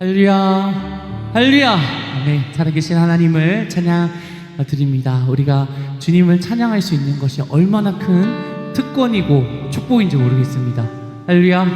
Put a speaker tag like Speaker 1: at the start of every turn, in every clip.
Speaker 1: 할렐루야, 할렐루야. 네, 살아계신 하나님을 찬양 드립니다. 우리가 주님을 찬양할 수 있는 것이 얼마나 큰 특권이고 축복인지 모르겠습니다. 할렐루야,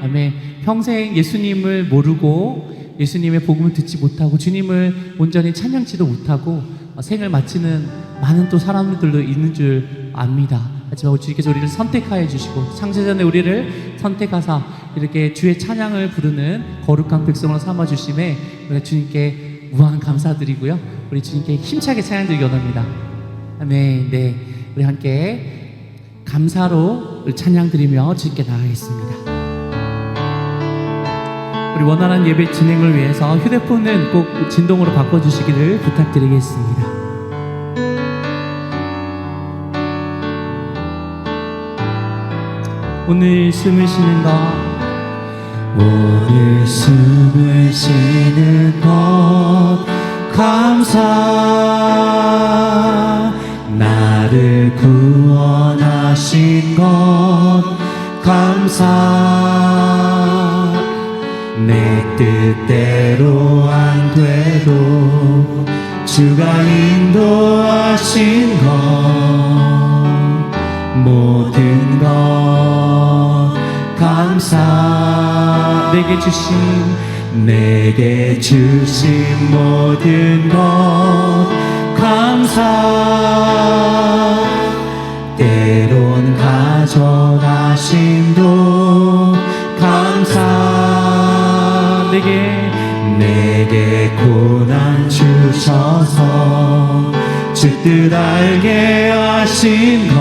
Speaker 1: 아멘. 평생 예수님을 모르고 예수님의 복음을 듣지 못하고 주님을 온전히 찬양치도 못하고 생을 마치는 많은 또 사람들도 있는 줄 압니다. 하지만 주님께서 우리를 선택하여 주시고 창세전에 우리를 선택하사 이렇게 주의 찬양을 부르는 거룩한 백성으로 삼아주심에 우리가 주님께 무한 감사드리고요, 우리 주님께 힘차게 찬양드리기 원합니다. 아멘. 네, 우리 함께 감사로 찬양드리며 주님께 나아가겠습니다. 우리 원활한 예배 진행을 위해서 휴대폰은 꼭 진동으로 바꿔주시기를 부탁드리겠습니다. 오늘 숨을 쉬는 것,
Speaker 2: 오늘 숨을 쉬는 것 감사, 나를 구원하신 것 감사, 내 뜻대로 안 돼도 주가 인도하신 것 모든 것 감사, 내게 주신 모든 것 감사, 때론 가져가심도 감사, 내게 고난 주셔서 주 뜻 알게 하신 것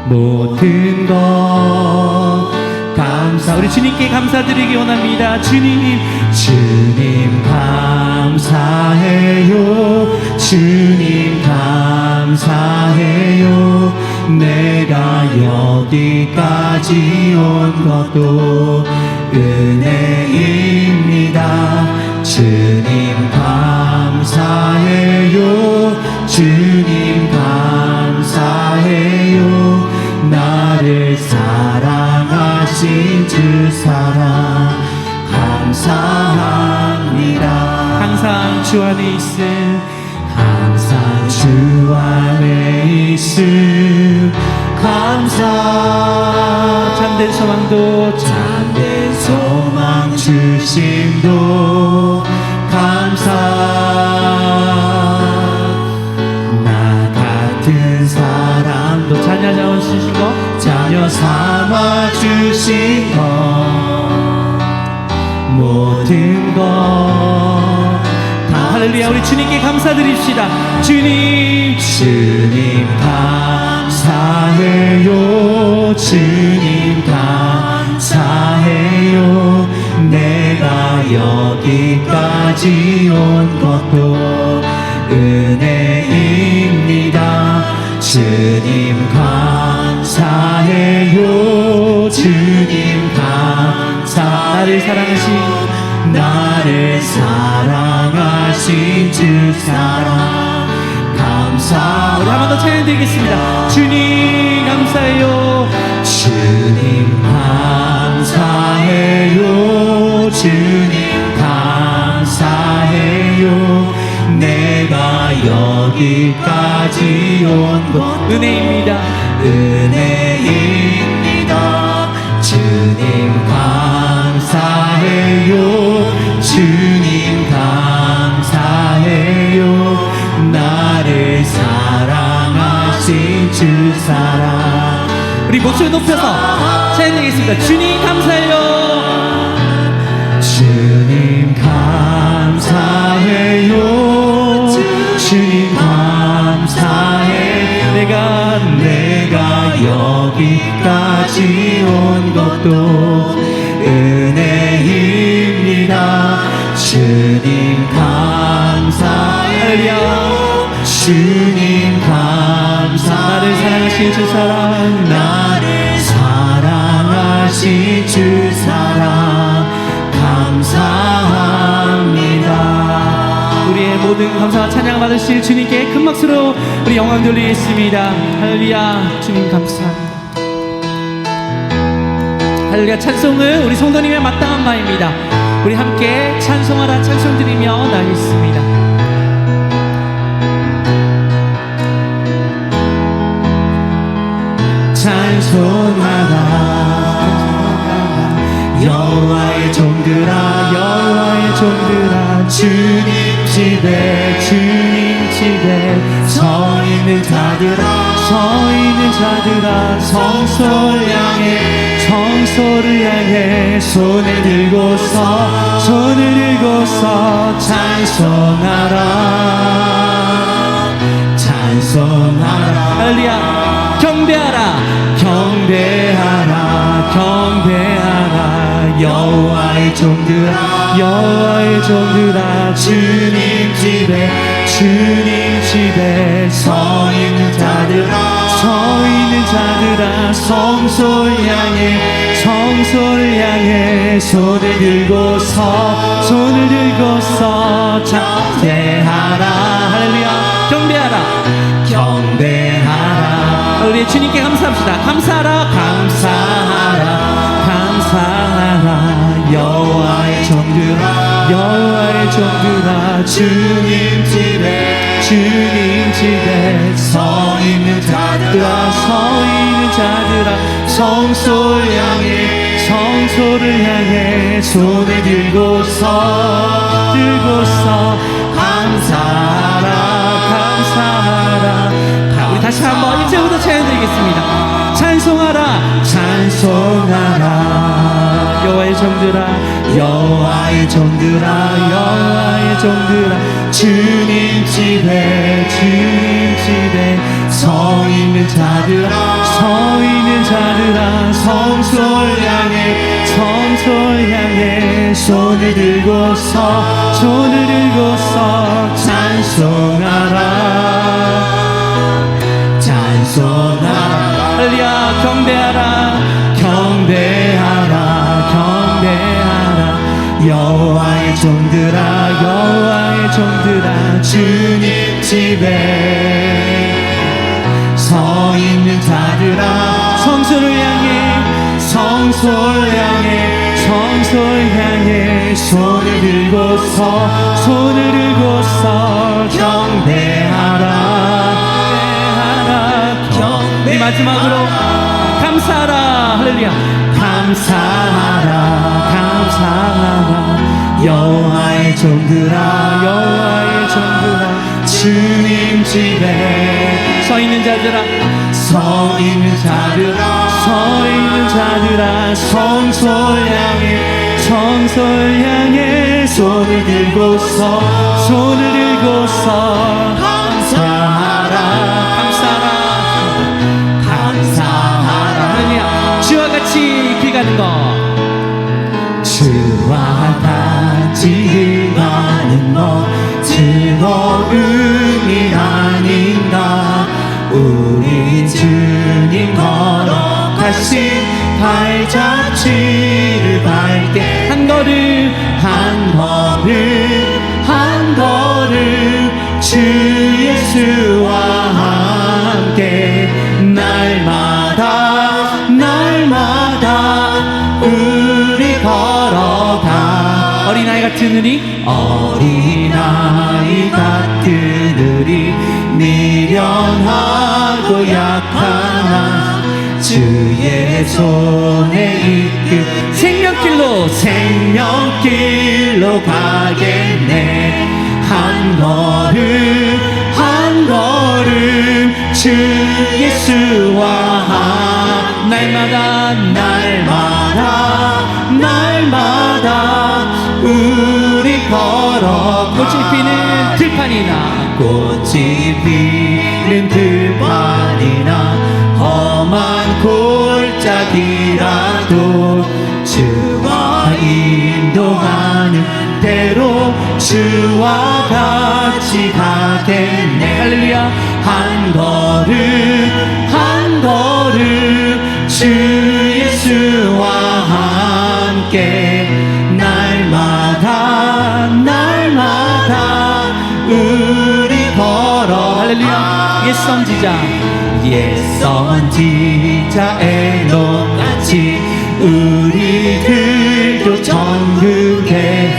Speaker 2: 모든 것 감사.
Speaker 1: 우리 주님께 감사드리기 원합니다. 주님
Speaker 2: 감사해요. 주님 감사해요. 내가 여기까지 온 것도 은혜입니다. 주님 감사해요. 주님 감사해요. 나를 사랑하신 주 사랑 감사합니다.
Speaker 1: 항상 주 안에 있음,
Speaker 2: 항상 주 안에 있음 감사,
Speaker 1: 참된 소망도
Speaker 2: 참된 소망 주심도 감사, 나 같은 사람도
Speaker 1: 자녀 자원 주신 것,
Speaker 2: 자녀 삼아 주신 것 모든 것
Speaker 1: 할렐루야. 우리 주님께 감사드립시다. 주님
Speaker 2: 감사해요. 주님 감사해요. 내가 여기까지 온 것도 은혜입니다. 주님 감사해요. 주님 감사, 나를 사랑하신 주 사랑 감사.
Speaker 1: 우리 한 번 더 찬양드리겠습니다. 주님 감사해요.
Speaker 2: 주님 감사해요. 주님 감사해요. 내가 여기까지 온 것
Speaker 1: 은혜입니다.
Speaker 2: 은혜입니다. 주님 감사해요. 주님 감사해요. 나를 사랑하신 주 사랑.
Speaker 1: 우리 목소리 높여서 찬양드리겠습니다. 주님 감사해요.
Speaker 2: 주님 감사해요. 주님 감사해요. 내가 여기까지 온 것도 은혜입니다. 주님 감사해요. 주님 감사,
Speaker 1: 나를 사랑하신 주 사랑,
Speaker 2: 나를 사랑하신 주 사랑 감사합니다.
Speaker 1: 우리의 모든 감사와 찬양 받으실 주님께 큰 박수로 우리 영광 돌리겠습니다. 할렐루야. 주님 감사합니다. 할렐루야. 찬송은 우리 성도님의 마땅한 바입니다. 우리 함께 찬송하라 찬송 드리며 나가겠습니다.
Speaker 2: 찬송하라 여호와의 종들아 여호와의 종들아 주님 집에 서 있는 자들아 성소를 향해 손을 들고서 찬송하라
Speaker 1: 할렐루야. 경배하라
Speaker 2: 여호와의 종들아 주님 집에 서 있는 자들아 성소를 향해 손을 들고서 경배하라
Speaker 1: 할렐루야.
Speaker 2: 경배하라
Speaker 1: 우리 주님께 감사합시다. 감사하라
Speaker 2: 여호와의 종들아 주님 집에 서 있는 자들아 성소를 향해 손을 들고서 감사하라
Speaker 1: 우리 다시 한번 1절부터 찬양 드리겠습니다. 찬송하라 여호와의 종들아
Speaker 2: 주님 집에 서 있는 자들아 성소를 향해 손을 들고서 찬송하라
Speaker 1: 할렐루야.
Speaker 2: 경배하라 여호와의 종들아 주님 집에 서 있는 자들아 성소를 향해 손을 들고서 경배하라
Speaker 1: 우리 마지막으로 감사하라. 할렐루야.
Speaker 2: 감사하라 여호와의 종들아 주님 집에
Speaker 1: 서 있는 자들아
Speaker 2: 성소를 향해 손을 들고서 감사하라
Speaker 1: 할렐루야. 주와 같이 길 가는 것
Speaker 2: 주와 같이 가는 것 즐거움이 아닌가 우리 주님 걸어가신 발자취를 밟게 한 걸음 주 예수와 함께 날마다 우리 걸어가
Speaker 1: 어린아이 같은 우리
Speaker 2: 미련하고 약한 주의 손에 이끌 생명길로 가겠네 한 걸음 주 예수와 날마다 우리 걸어 꽃이 피는 들판이나 험한 골짜기라도 주와 인도하는 대로 주와 같이 가겠네
Speaker 1: 할렐루야.
Speaker 2: 한 걸음 주 예수와 함께 날마다 우리 걸어
Speaker 1: 할렐루야. 옛 선지자
Speaker 2: 에녹같이 우리들도 전국에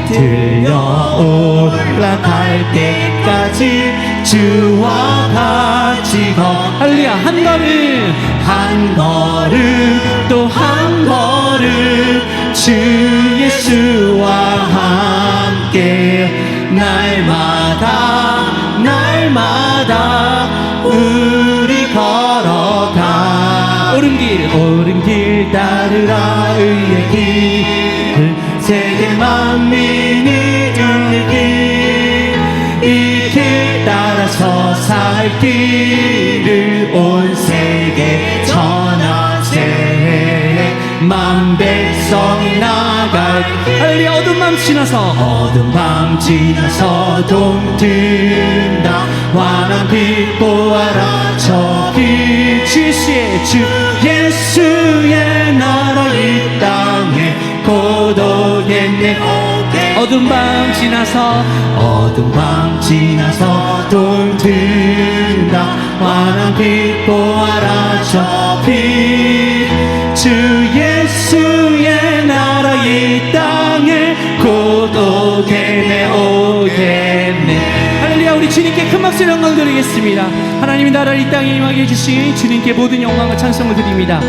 Speaker 2: 들려 올라갈 때까지 주와 같이
Speaker 1: 할렐루야. 한 걸음
Speaker 2: 한 걸음 또 한 걸음 주 예수와 함께 날마다 우리 걸어가 옳은 길 따르라 의의 길 세계 만민이 들길 이 길 따라서 살 길을 온 세계 전하세 만 백성이 나갈
Speaker 1: 할렐루야. 어두운 밤 지나서
Speaker 2: 어두운 밤 지나서 동튼다 환한 빛 보아라 저기 주 예수의 나라 이 땅에 곧 오겠네
Speaker 1: 어두운 밤 지나서
Speaker 2: 동튼다 환한 빛 보아라 저기 주 예수의 나라 이 땅에 곧 오겠네
Speaker 1: 할렐루야. 우리 주님께 큰 박수 영광 드리겠습니다. 하나님의 나라를 이 땅에 임하게 해주신 주님께 모든 영광과 찬송을 드립니다.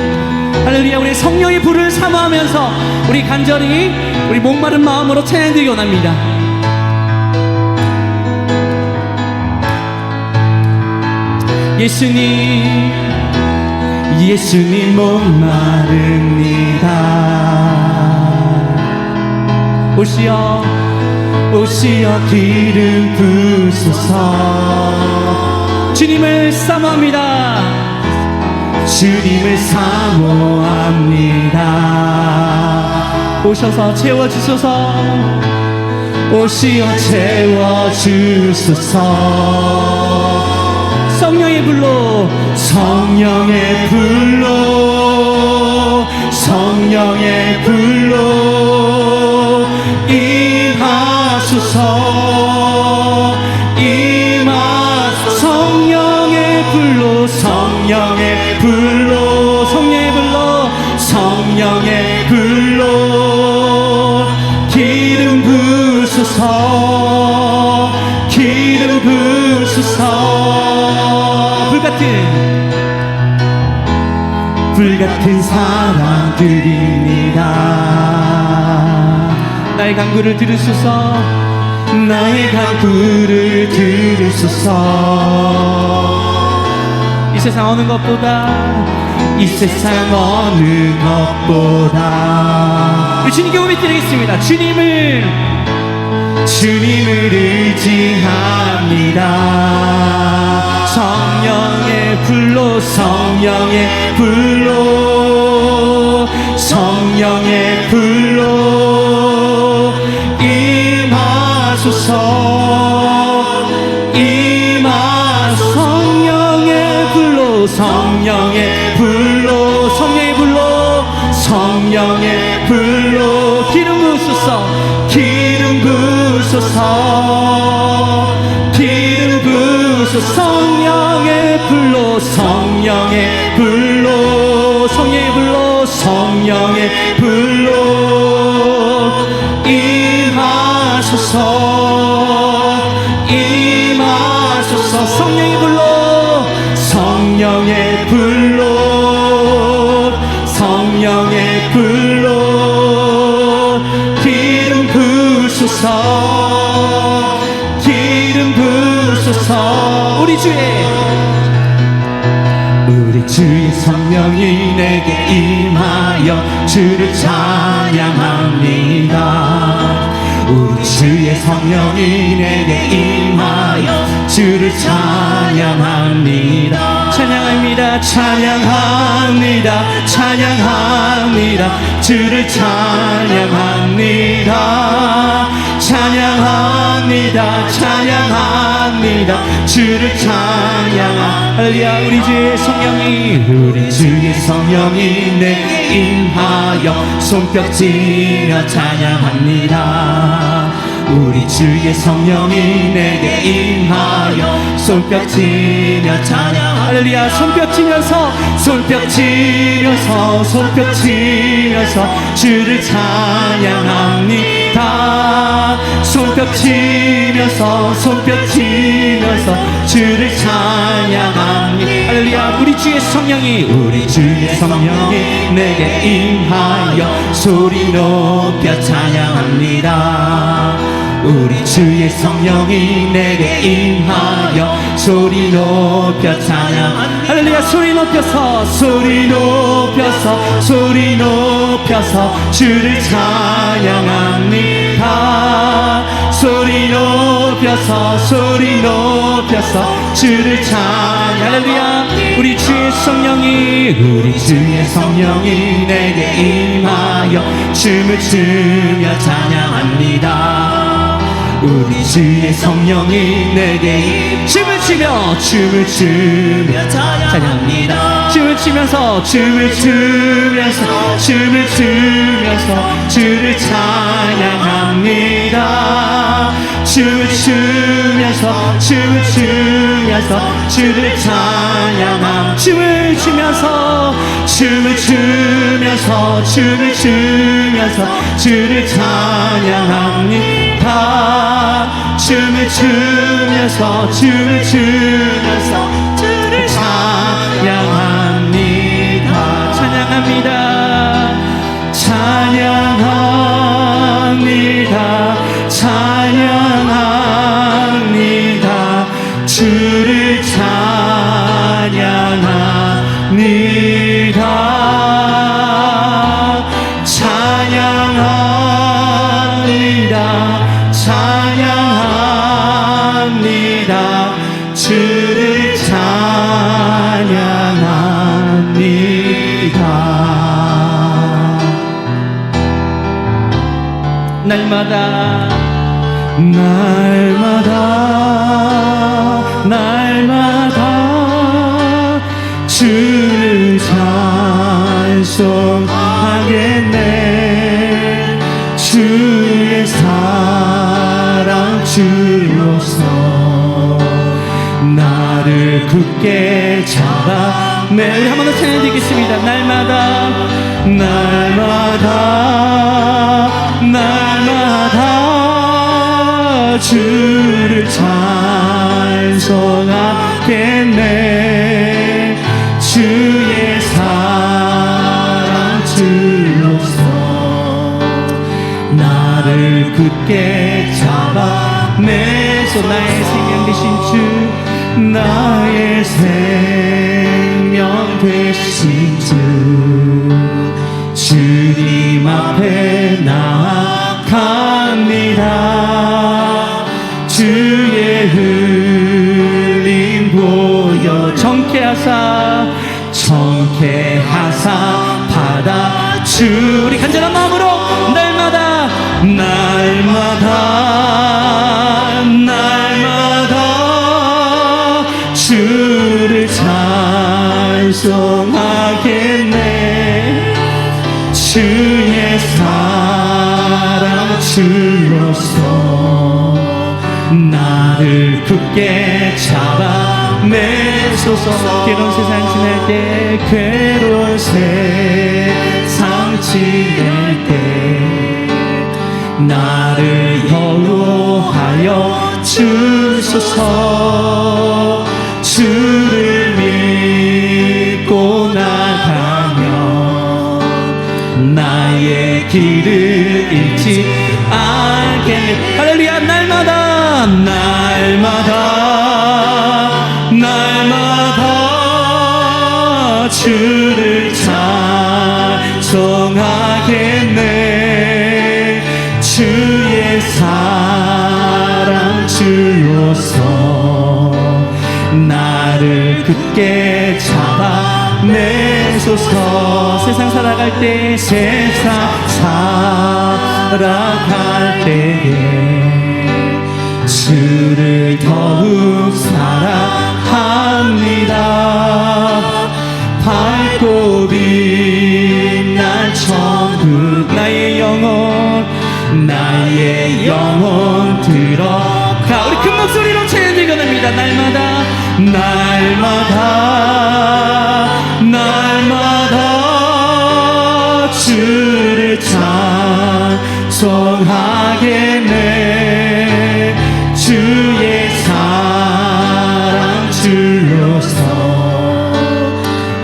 Speaker 1: 할렐루야. 우리 성령의 불을 사모하면서 우리 간절히 우리 목마른 마음으로 찬양드리기 원합니다.
Speaker 2: 예수님 목마릅니다 오시어 기름 부으소서
Speaker 1: 주님을 사모합니다.
Speaker 2: 주님을 사모합니다
Speaker 1: 오셔서 채워주소서.
Speaker 2: 오시어 채워주소서
Speaker 1: 성령의 불로
Speaker 2: 성령의 불로 임하소서 성령의 불로 기름 부으소서 불같은 사랑 드립니다
Speaker 1: 나의 간구를 들으소서. 이 세상 어느 것보다 우리 주님께 고백드리겠습니다. 주님을
Speaker 2: 의지합니다 성령의 불로 임하소서 성령의 불로 기름 부으소서 성령의 불로 임하소서 성령의 불로 기름 부으소서 우리 주의 성령이 내게 임하여 주를 찬양합니다 우리 주의 성령이 내게 임하여 주를 찬양합니다 주를 찬양합니다 주를 할렐루야. 우리 주의 성령이 내게 임하여 손뼉치며 찬양합니다 우리 주의 성령이 내게 임하여 손뼉치며 찬양
Speaker 1: 할렐루야. 손뼉치면서
Speaker 2: 손뼉치면서 주를 찬양합니다. 손뼉치면서 주를 찬양합니다.
Speaker 1: 할렐루야. 우리 주의 성령이
Speaker 2: 내게 임하여 소리 높여 찬양합니다. 우리 주의 성령이 내게 임하여 소리 높여 찬양합니다.
Speaker 1: 할렐루야. 소리 높여서
Speaker 2: 주를 찬양합니다. 소리 높여서 주를 찬양.
Speaker 1: 할렐루야. 우리 주의 성령이
Speaker 2: 내게 임하여 춤을 추며 찬양합니다. 우리 주의 성령이 내게
Speaker 1: 춤을 추며
Speaker 2: 찬양합니다.
Speaker 1: 춤을 추면서
Speaker 2: 춤을 추면서 주를 찬양합니다. 춤을 추면서 주를 찬양합니다.
Speaker 1: 춤을 추면서
Speaker 2: 주를 찬양합니다. 춤을 추면서 주를 찬양합니다. 찬양합니다. 주를 찬양합니다. 찬양합니다. 주를 찬양합니다. 날마다 주를 찬송하겠네. 주의 사랑 주로서 나를 굳게 잡아내.
Speaker 1: 우리 한 번 더 찬양 드리겠습니다. 날마다
Speaker 2: 주를 찬송하겠네. 주의 사랑 주로서 나를 굳게 잡아내소. 나의 생명 되신 주, 나의 생명 되신 주, 주님 앞에 나아갑니다. 주의 흘린 보혈 정케하사 받아주.
Speaker 1: 우리 간절한 마음으로 날마다
Speaker 2: 주를 찬송하겠네. 주의 사랑 주로서 나를 굳게 잡아내소서.
Speaker 1: 괴로운 세상 지날 때
Speaker 2: 괴로운 세상 지낼 때 나를 여호하여 주소서. 주를 믿고 나가면 나의 길을 잃지 않겠네.
Speaker 1: 할렐루야. 날마다
Speaker 2: 주를 찬송하겠네. 주의 사랑 주로서 나를 굳게 잡아내소서.
Speaker 1: 세상 살아갈 때
Speaker 2: 주를 더욱 사랑합니다. 밝고 빛난 천국, 나의 영혼
Speaker 1: 자, 우리 큰 목소리로 찬양 읽어냅니다. 날마다
Speaker 2: 날마다 주를 찬송하겠네. 주의 사랑 주로서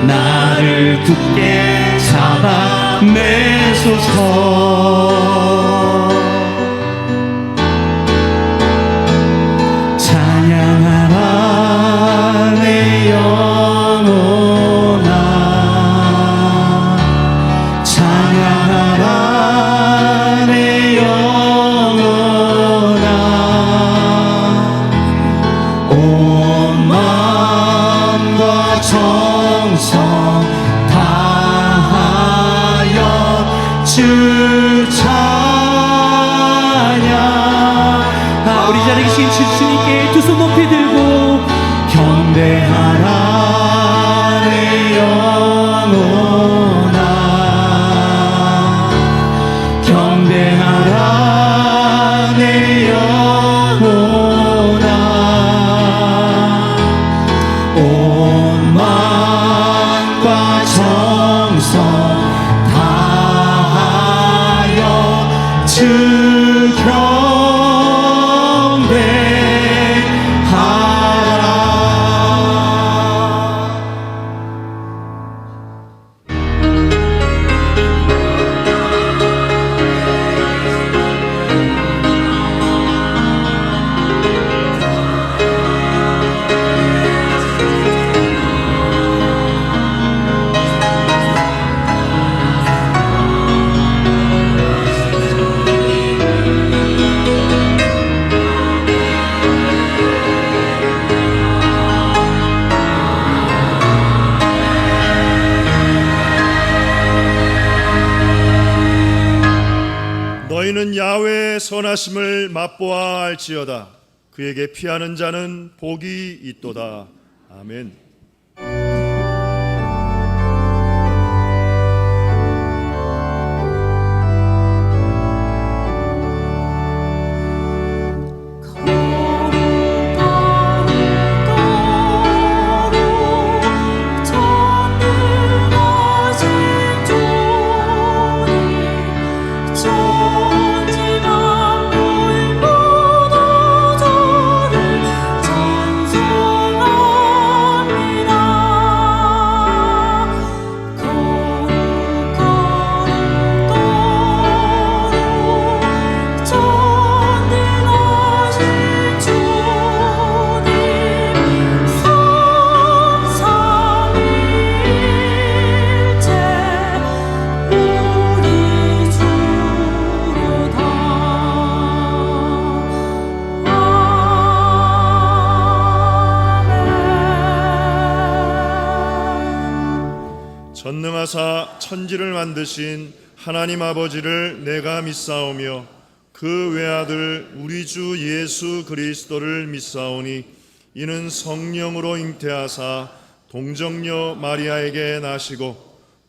Speaker 2: 나를 굳게 잡아내소서. 찬양하라 내 영혼아, 찬양하라 내 영혼아. 온 마음과 정성 다하여 주 찬양.
Speaker 1: 우리 자리에 계신 주님께 두 손 높이 들고
Speaker 2: 경배하라 내 영혼아, 경배하라 내 영혼아. 온 마음과 정성 다하여 주
Speaker 3: 너희는 야훼의 선하심을 맛보아 알지어다. 그에게 피하는 자는 복이 있도다. 아멘. 전능하사 천지를 만드신 하나님 아버지를 내가 믿사오며 그 외아들 우리 주 예수 그리스도를 믿사오니 이는 성령으로 잉태하사 동정녀 마리아에게 나시고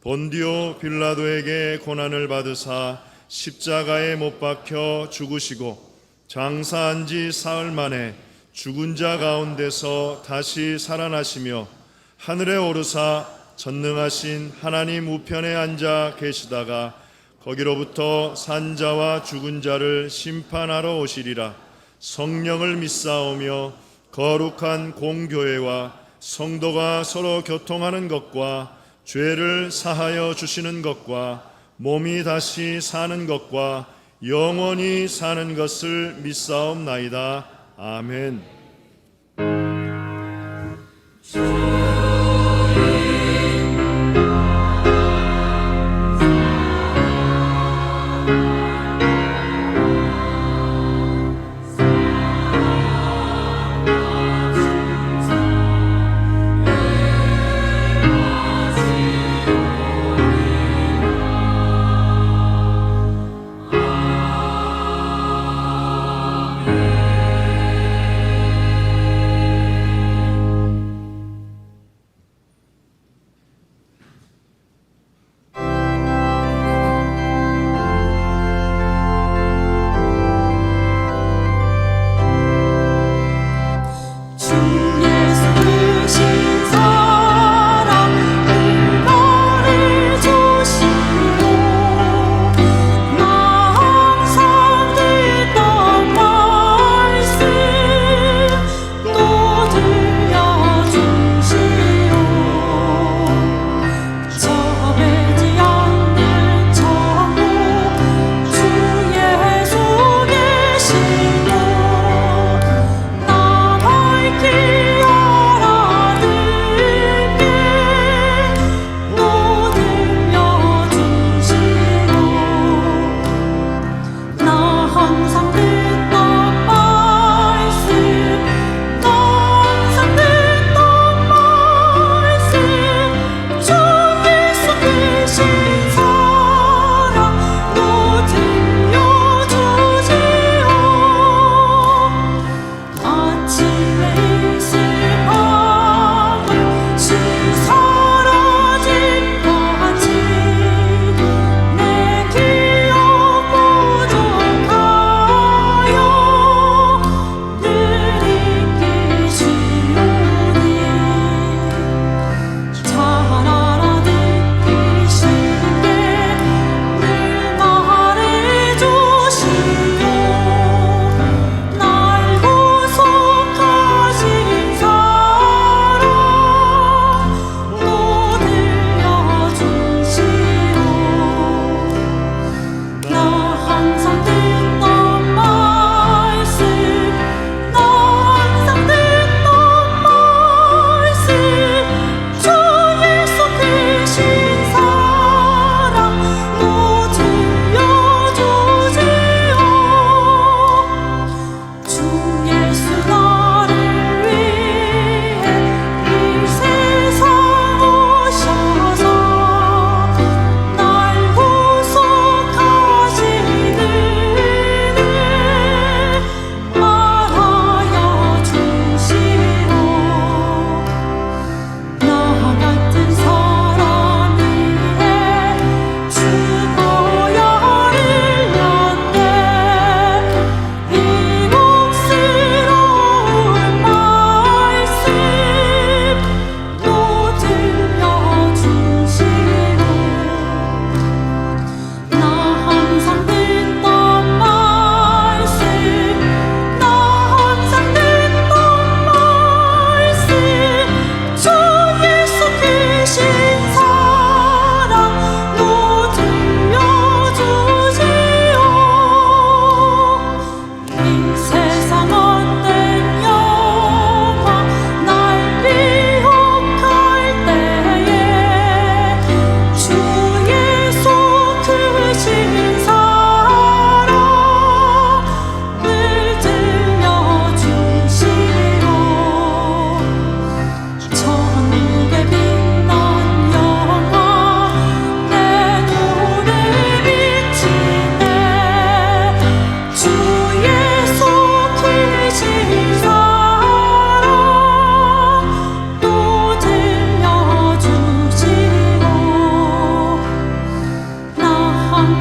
Speaker 3: 본디오 빌라도에게 고난을 받으사 십자가에 못 박혀 죽으시고 장사한 지 사흘 만에 죽은 자 가운데서 다시 살아나시며 하늘에 오르사 전능하신 하나님 우편에 앉아 계시다가 거기로부터 산자와 죽은 자를 심판하러 오시리라. 성령을 믿사오며 거룩한 공교회와 성도가 서로 교통하는 것과 죄를 사하여 주시는 것과 몸이 다시 사는 것과 영원히 사는 것을 믿사옵나이다. 아멘.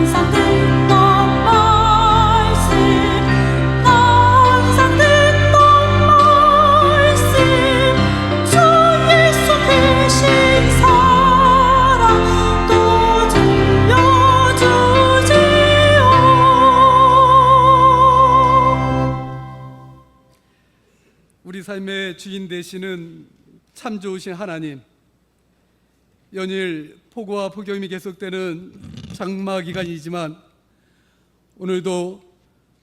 Speaker 4: 항상 듣던 말씀, 항상 듣던 말씀, 주 예수 대신 사랑 또 들려주지요.
Speaker 5: 우리 삶의 주인 되시는 참 좋으신 하나님, 연일 폭우와 폭염이 계속되는 장마 기간이지만 오늘도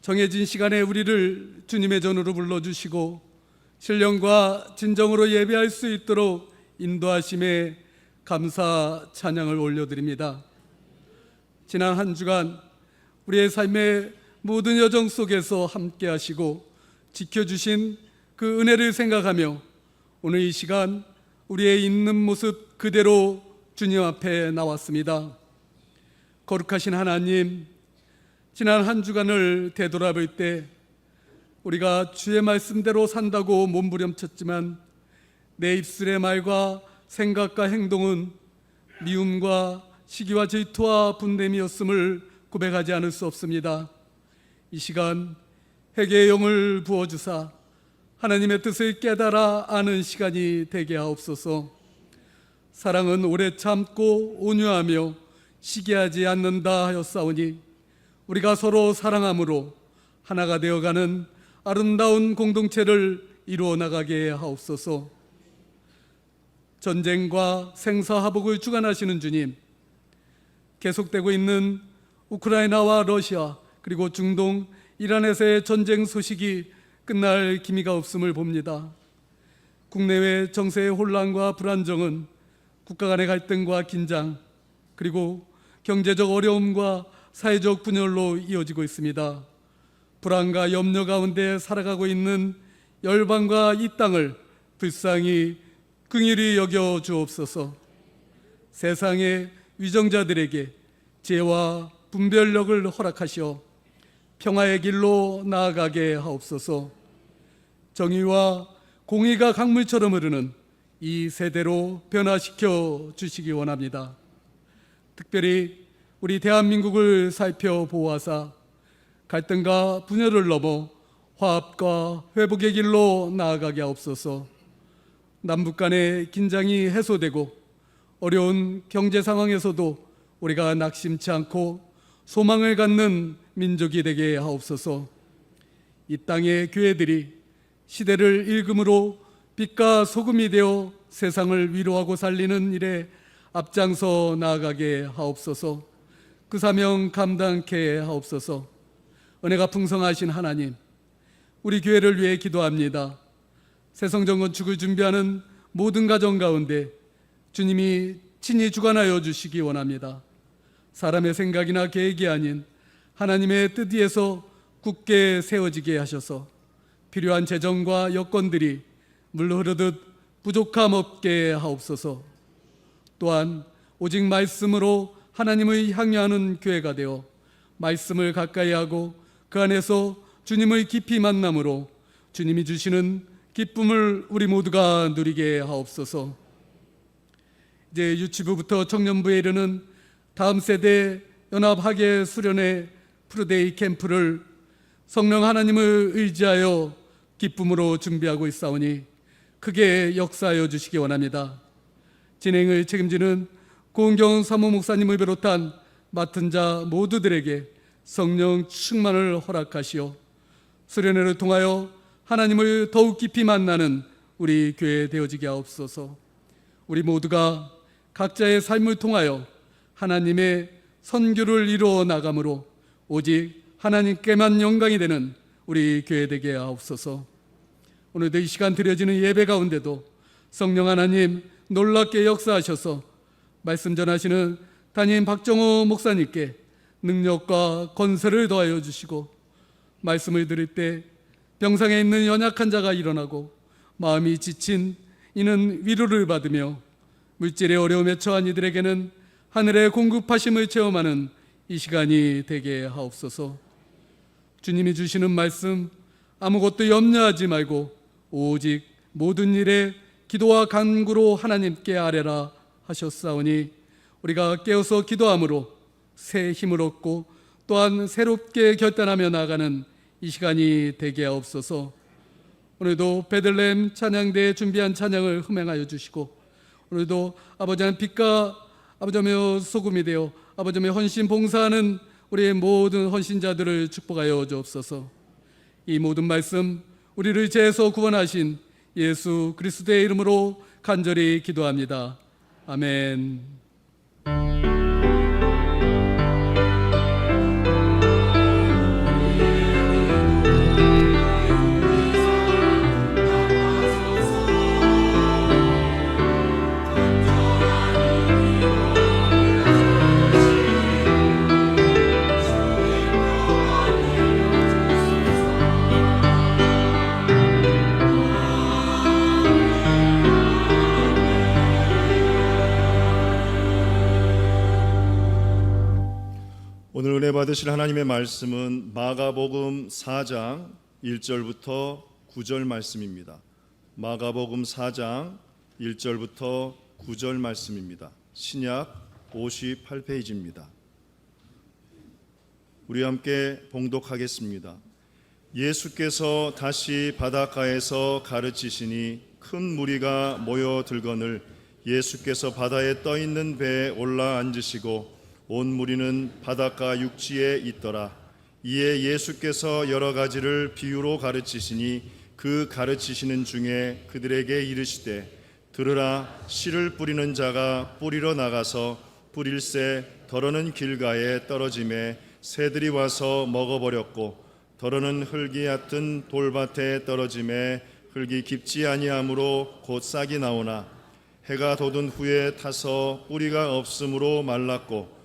Speaker 5: 정해진 시간에 우리를 주님의 전으로 불러주시고 신령과 진정으로 예배할 수 있도록 인도하심에 감사 찬양을 올려드립니다. 지난 한 주간 우리의 삶의 모든 여정 속에서 함께 하시고 지켜주신 그 은혜를 생각하며 오늘 이 시간 우리의 있는 모습 그대로 주님 앞에 나왔습니다. 거룩하신 하나님, 지난 한 주간을 되돌아볼 때 우리가 주의 말씀대로 산다고 몸부림쳤지만 내 입술의 말과 생각과 행동은 미움과 시기와 질투와 분냄이었음을 고백하지 않을 수 없습니다. 이 시간 회개의 영을 부어주사 하나님의 뜻을 깨달아 아는 시간이 되게 하옵소서. 사랑은 오래 참고 온유하며 시기하지 않는다 하였사오니 우리가 서로 사랑함으로 하나가 되어가는 아름다운 공동체를 이루어 나가게 하옵소서. 전쟁과 생사화복을 주관하시는 주님, 계속되고 있는 우크라이나와 러시아 그리고 중동 이란에서의 전쟁 소식이 끝날 기미가 없음을 봅니다. 국내외 정세의 혼란과 불안정은 국가 간의 갈등과 긴장 그리고 경제적 어려움과 사회적 분열로 이어지고 있습니다. 불안과 염려 가운데 살아가고 있는 열방과 이 땅을 불쌍히 긍휼히 여겨 주옵소서. 세상의 위정자들에게 지혜와 분별력을 허락하시어 평화의 길로 나아가게 하옵소서. 정의와 공의가 강물처럼 흐르는 이 세대로 변화시켜 주시기 원합니다. 특별히 우리 대한민국을 살펴보아사 갈등과 분열을 넘어 화합과 회복의 길로 나아가게 하옵소서. 남북 간의 긴장이 해소되고 어려운 경제 상황에서도 우리가 낙심치 않고 소망을 갖는 민족이 되게 하옵소서. 이 땅의 교회들이 시대를 읽음으로 빛과 소금이 되어 세상을 위로하고 살리는 일에 앞장서 나아가게 하옵소서. 그 사명 감당케 하옵소서. 은혜가 풍성하신 하나님, 우리 교회를 위해 기도합니다. 새성전 건축을 준비하는 모든 가정 가운데 주님이 친히 주관하여 주시기 원합니다. 사람의 생각이나 계획이 아닌 하나님의 뜻 위에서 굳게 세워지게 하셔서 필요한 재정과 여건들이 물로 흐르듯 부족함 없게 하옵소서. 또한 오직 말씀으로 하나님을 향유하는 교회가 되어 말씀을 가까이 하고 그 안에서 주님을 깊이 만남으로 주님이 주시는 기쁨을 우리 모두가 누리게 하옵소서. 이제 유치부부터 청년부에 이르는 다음 세대 연합학예 수련회 푸르데이 캠프를 성령 하나님을 의지하여 기쁨으로 준비하고 있사오니 크게 역사하여 주시기 원합니다. 진행을 책임지는 고은경 사모 목사님을 비롯한 맡은 자 모두들에게 성령 충만을 허락하시어 수련회를 통하여 하나님을 더욱 깊이 만나는 우리 교회 되어지게 하옵소서. 우리 모두가 각자의 삶을 통하여 하나님의 선교를 이루어 나감으로 오직 하나님께만 영광이 되는 우리 교회 되게 하옵소서. 오늘도 이 시간 드려지는 예배 가운데도 성령 하나님 놀랍게 역사하셔서 말씀 전하시는 담임 박정호 목사님께 능력과 권세를 더하여 주시고 말씀을 들을 때 병상에 있는 연약한 자가 일어나고 마음이 지친 이는 위로를 받으며 물질의 어려움에 처한 이들에게는 하늘의 공급하심을 체험하는 이 시간이 되게 하옵소서. 주님이 주시는 말씀 아무것도 염려하지 말고 오직 모든 일에 기도와 간구로 하나님께 아뢰라 하셨사오니 우리가 깨어서 기도함으로 새 힘을 얻고 또한 새롭게 결단하며 나아가는 이 시간이 되게 하옵소서. 오늘도 베들레헴 찬양대에 준비한 찬양을 흥행하여 주시고 오늘도 아버지는 빛과 아버지며 소금이 되어 아버지며 헌신 봉사하는 우리의 모든 헌신자들을 축복하여 주옵소서. 이 모든 말씀 우리를 죄에서 구원하신 예수 그리스도의 이름으로 간절히 기도합니다. 아멘.
Speaker 3: 오늘 은혜 받으실 하나님의 말씀은 마가복음 4장 1절부터 9절 말씀입니다. 마가복음 4장 1절부터 9절 말씀입니다. 신약 58페이지입니다. 우리 함께 봉독하겠습니다. 예수께서 다시 바닷가에서 가르치시니 큰 무리가 모여들거늘 예수께서 바다에 떠있는 배에 올라 앉으시고 온 무리는 바닷가 육지에 있더라. 이에 예수께서 여러 가지를 비유로 가르치시니 그 가르치시는 중에 그들에게 이르시되 들으라. 씨를 뿌리는 자가 뿌리러 나가서 뿌릴새 더러는 길가에 떨어짐에 새들이 와서 먹어버렸고 더러는 흙이 얕은 돌밭에 떨어짐에 흙이 깊지 아니하므로 곧 싹이 나오나 해가 돋은 후에 타서 뿌리가 없으므로 말랐고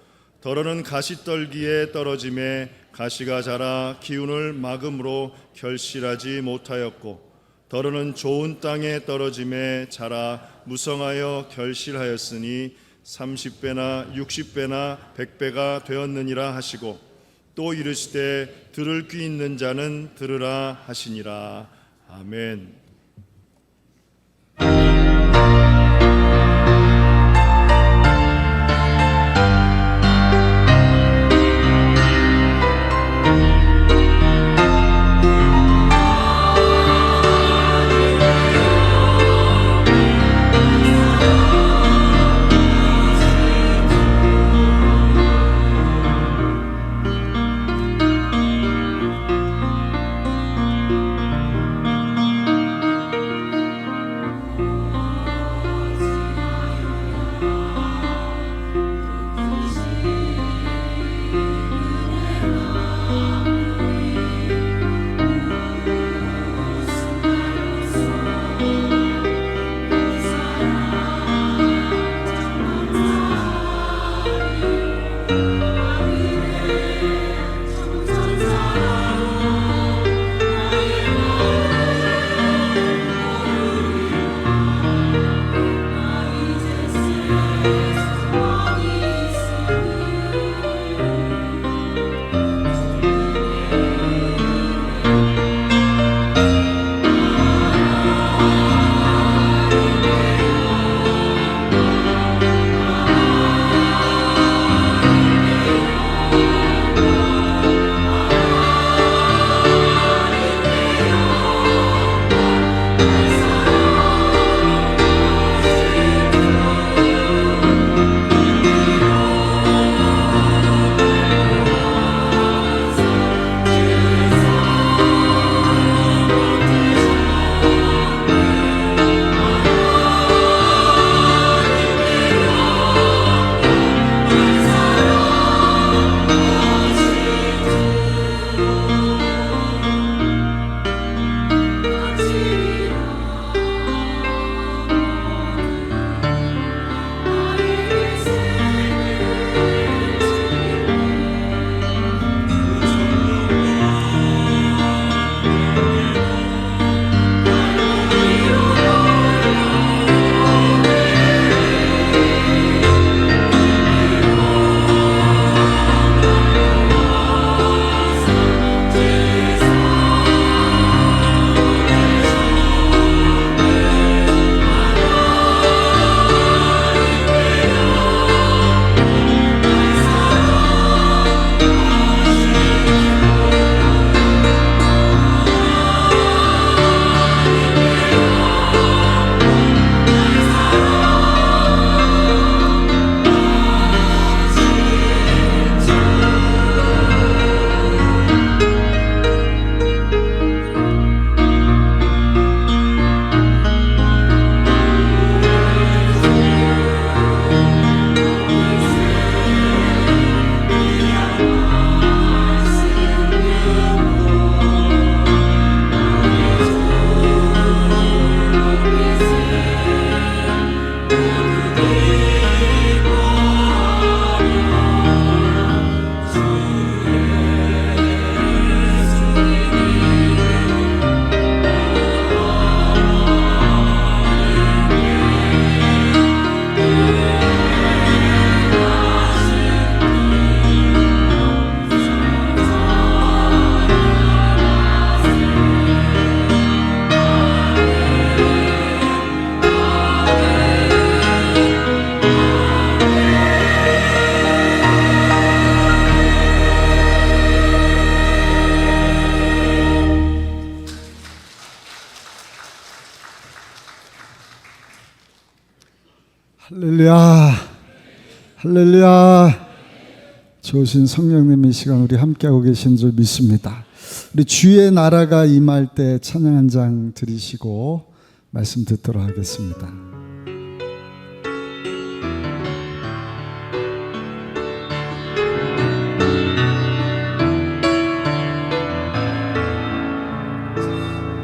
Speaker 3: 더러는 가시떨기에 떨어짐에 가시가 자라 기운을 막음으로 결실하지 못하였고 더러는 좋은 땅에 떨어짐에 자라 무성하여 결실하였으니 30배나 60배나 100배가 되었느니라 하시고 또 이르시되 들을 귀 있는 자는 들으라 하시니라. 아멘.
Speaker 2: 할렐루야, 할렐루야. 좋으신 성령님 이 시간 우리 함께하고 계신 줄 믿습니다. 우리 주의 나라가 임할 때 찬양 한 장 드리시고 말씀 듣도록 하겠습니다.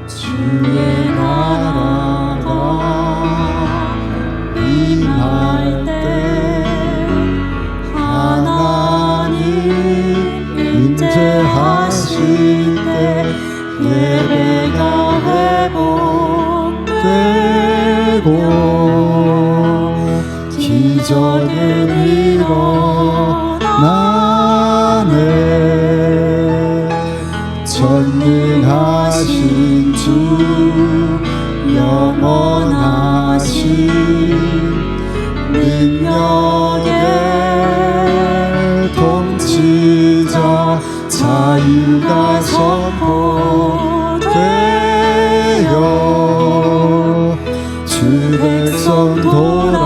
Speaker 2: 주의 나라가 임할 때 하나님 임재하실 때 예배가 회복되고 기적은 일어나네. 전능하신 주 영원하신 능력의 통치자 자유가 선포되어 주 백성 돌아오네.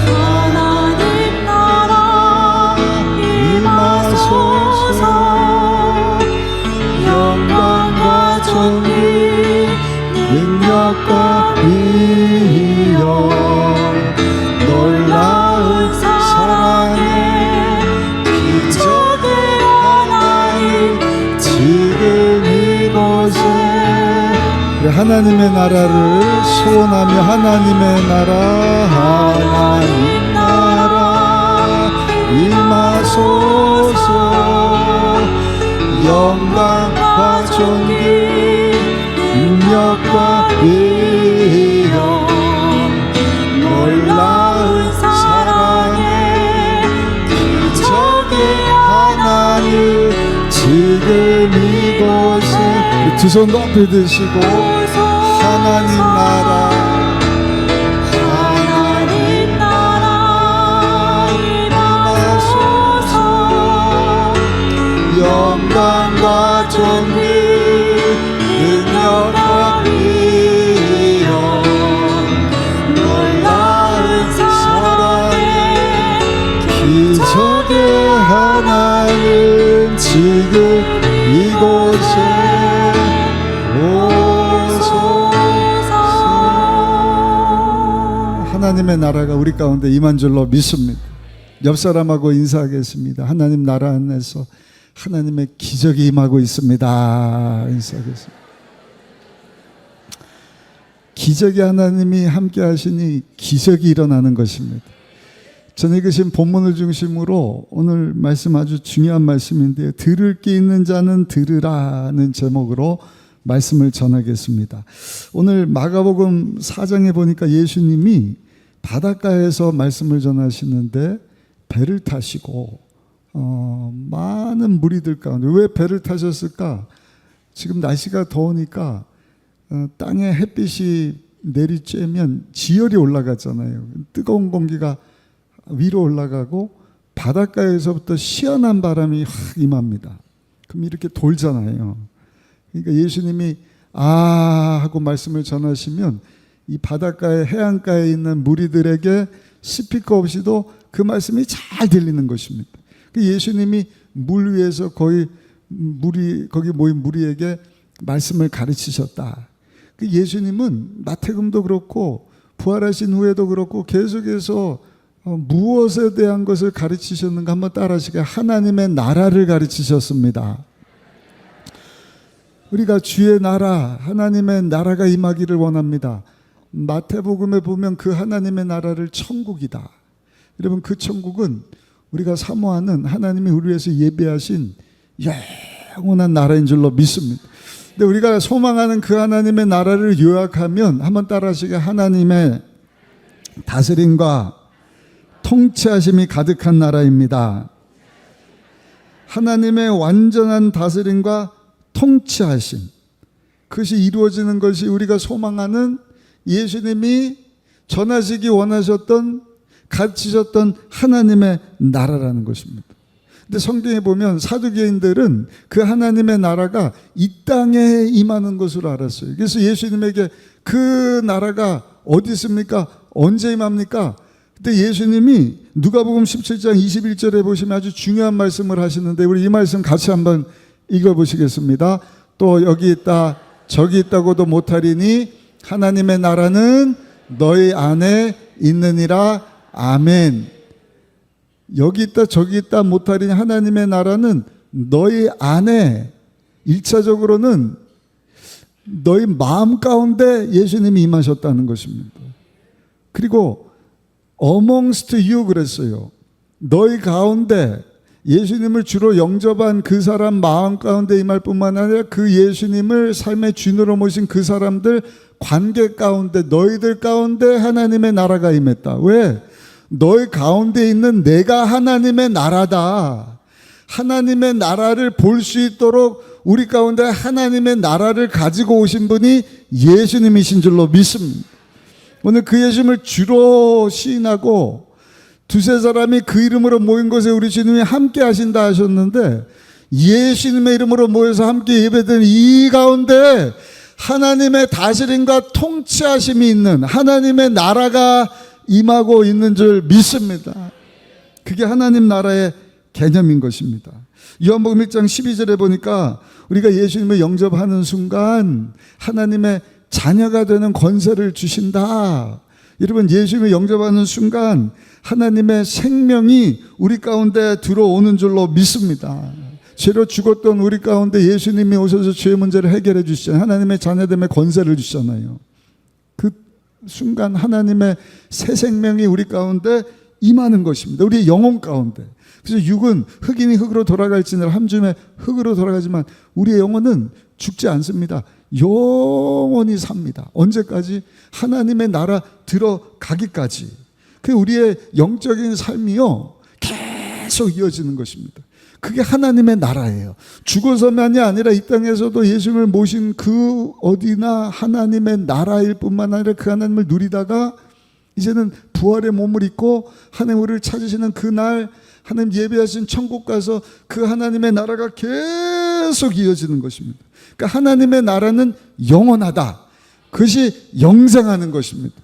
Speaker 4: 하나님 나라 임하소서. 영광과 존귀
Speaker 2: 능력과 위엄 놀라운 사랑의 기적의 하나님 지금 이곳에 우리 하나님의 나라를 소원하며 하나님의 나라 임하소서. 영광과 존귀 능력과 위엄 놀라운 사랑의 기적의 하나님 지금 이곳에 두 손 높이 드시고 하나님 나라
Speaker 4: 하나님 나라 임하소서.
Speaker 2: 영광과 존귀 능력과 위엄 놀라운 사랑의 기적의 하나님 지금 이곳에 오소서. 하나님의 나라가 우리 가운데 임한 줄로 믿습니다. 옆 사람하고 인사하겠습니다. 하나님 나라 안에서 하나님의 기적이 임하고 있습니다. 인사하겠습니다. 기적이 하나님이 함께 하시니 기적이 일어나는 것입니다. 저는 이것이 본문을 중심으로 오늘 말씀 아주 중요한 말씀인데 들을 게 있는 자는 들으라는 제목으로 말씀을 전하겠습니다. 오늘 마가복음 4장에 보니까 예수님이 바닷가에서 말씀을 전하시는데 배를 타시고 많은 무리들 가운데 왜 배를 타셨을까? 지금 날씨가 더우니까 땅에 햇빛이 내리쬐면 지열이 올라가잖아요. 뜨거운 공기가 위로 올라가고 바닷가에서부터 시원한 바람이 확 임합니다. 그럼 이렇게 돌잖아요. 그러니까 예수님이 하고 말씀을 전하시면 이 바닷가에 해안가에 있는 무리들에게 스피커 없이도 그 말씀이 잘 들리는 것입니다. 예수님이 물 위에서 거기 모인 무리에게 말씀을 가르치셨다. 예수님은 마태복음도 그렇고 부활하신 후에도 그렇고 계속해서 무엇에 대한 것을 가르치셨는가 한번 따라하시게. 하나님의 나라를 가르치셨습니다. 우리가 주의 나라, 하나님의 나라가 임하기를 원합니다. 마태복음에 보면 그 하나님의 나라를 천국이다. 여러분, 그 천국은 우리가 사모하는 하나님이 우리 위해서 예배하신 영원한 나라인 줄로 믿습니다. 근데 우리가 소망하는 그 하나님의 나라를 요약하면 한번 따라하시게. 하나님의 다스림과 통치하심이 가득한 나라입니다. 하나님의 완전한 다스림과 통치하심, 그것이 이루어지는 것이 우리가 소망하는 예수님이 전하시기 원하셨던 가르치셨던 하나님의 나라라는 것입니다. 근데 성경에 보면 사두개인들은 그 하나님의 나라가 이 땅에 임하는 것으로 알았어요. 그래서 예수님에게 그 나라가 어디 있습니까? 언제 임합니까? 그때 예수님이 누가복음 17장 21절에 보시면 아주 중요한 말씀을 하시는데 우리 이 말씀 같이 한번 읽어보시겠습니다. 또 여기 있다 저기 있다고도 못하리니 하나님의 나라는 너희 안에 있느니라. 아멘. 여기 있다 저기 있다 못하리니 하나님의 나라는 너희 안에, 1차적으로는 너희 마음 가운데 예수님이 임하셨다는 것입니다. 그리고 amongst you 그랬어요. 너희 가운데 예수님을 주로 영접한 그 사람 마음 가운데 임할 뿐만 아니라 그 예수님을 삶의 주인으로 모신 그 사람들 관계 가운데, 너희들 가운데 하나님의 나라가 임했다. 왜? 너희 가운데 있는 내가 하나님의 나라다. 하나님의 나라를 볼 수 있도록 우리 가운데 하나님의 나라를 가지고 오신 분이 예수님이신 줄로 믿습니다. 오늘 그 예수님을 주로 시인하고 두세 사람이 그 이름으로 모인 곳에 우리 주님이 함께 하신다 하셨는데, 예수님의 이름으로 모여서 함께 예배드리는 이 가운데 하나님의 다스림과 통치하심이 있는 하나님의 나라가 임하고 있는 줄 믿습니다. 그게 하나님 나라의 개념인 것입니다. 요한복음 1장 12절에 보니까 우리가 예수님을 영접하는 순간 하나님의 자녀가 되는 권세를 주신다. 여러분, 예수님을 영접하는 순간 하나님의 생명이 우리 가운데 들어오는 줄로 믿습니다. 죄로 죽었던 우리 가운데 예수님이 오셔서 죄의 문제를 해결해 주시잖아요. 하나님의 자녀됨의 권세를 주시잖아요. 그 순간 하나님의 새 생명이 우리 가운데 임하는 것입니다. 우리의 영혼 가운데. 그래서 육은 흑인이 흑으로 돌아갈지는 한 줌에 흑으로 돌아가지만 우리의 영혼은 죽지 않습니다. 영원히 삽니다. 언제까지? 하나님의 나라 들어가기까지. 그 우리의 영적인 삶이요 계속 이어지는 것입니다. 그게 하나님의 나라예요. 죽어서만이 아니라 이 땅에서도 예수님을 모신 그 어디나 하나님의 나라일 뿐만 아니라 그 하나님을 누리다가 이제는 부활의 몸을 입고 하나님 우리를 찾으시는 그날 하나님 예배하신 천국 가서 그 하나님의 나라가 계속 이어지는 것입니다. 그러니까 하나님의 나라는 영원하다. 그것이 영생하는 것입니다.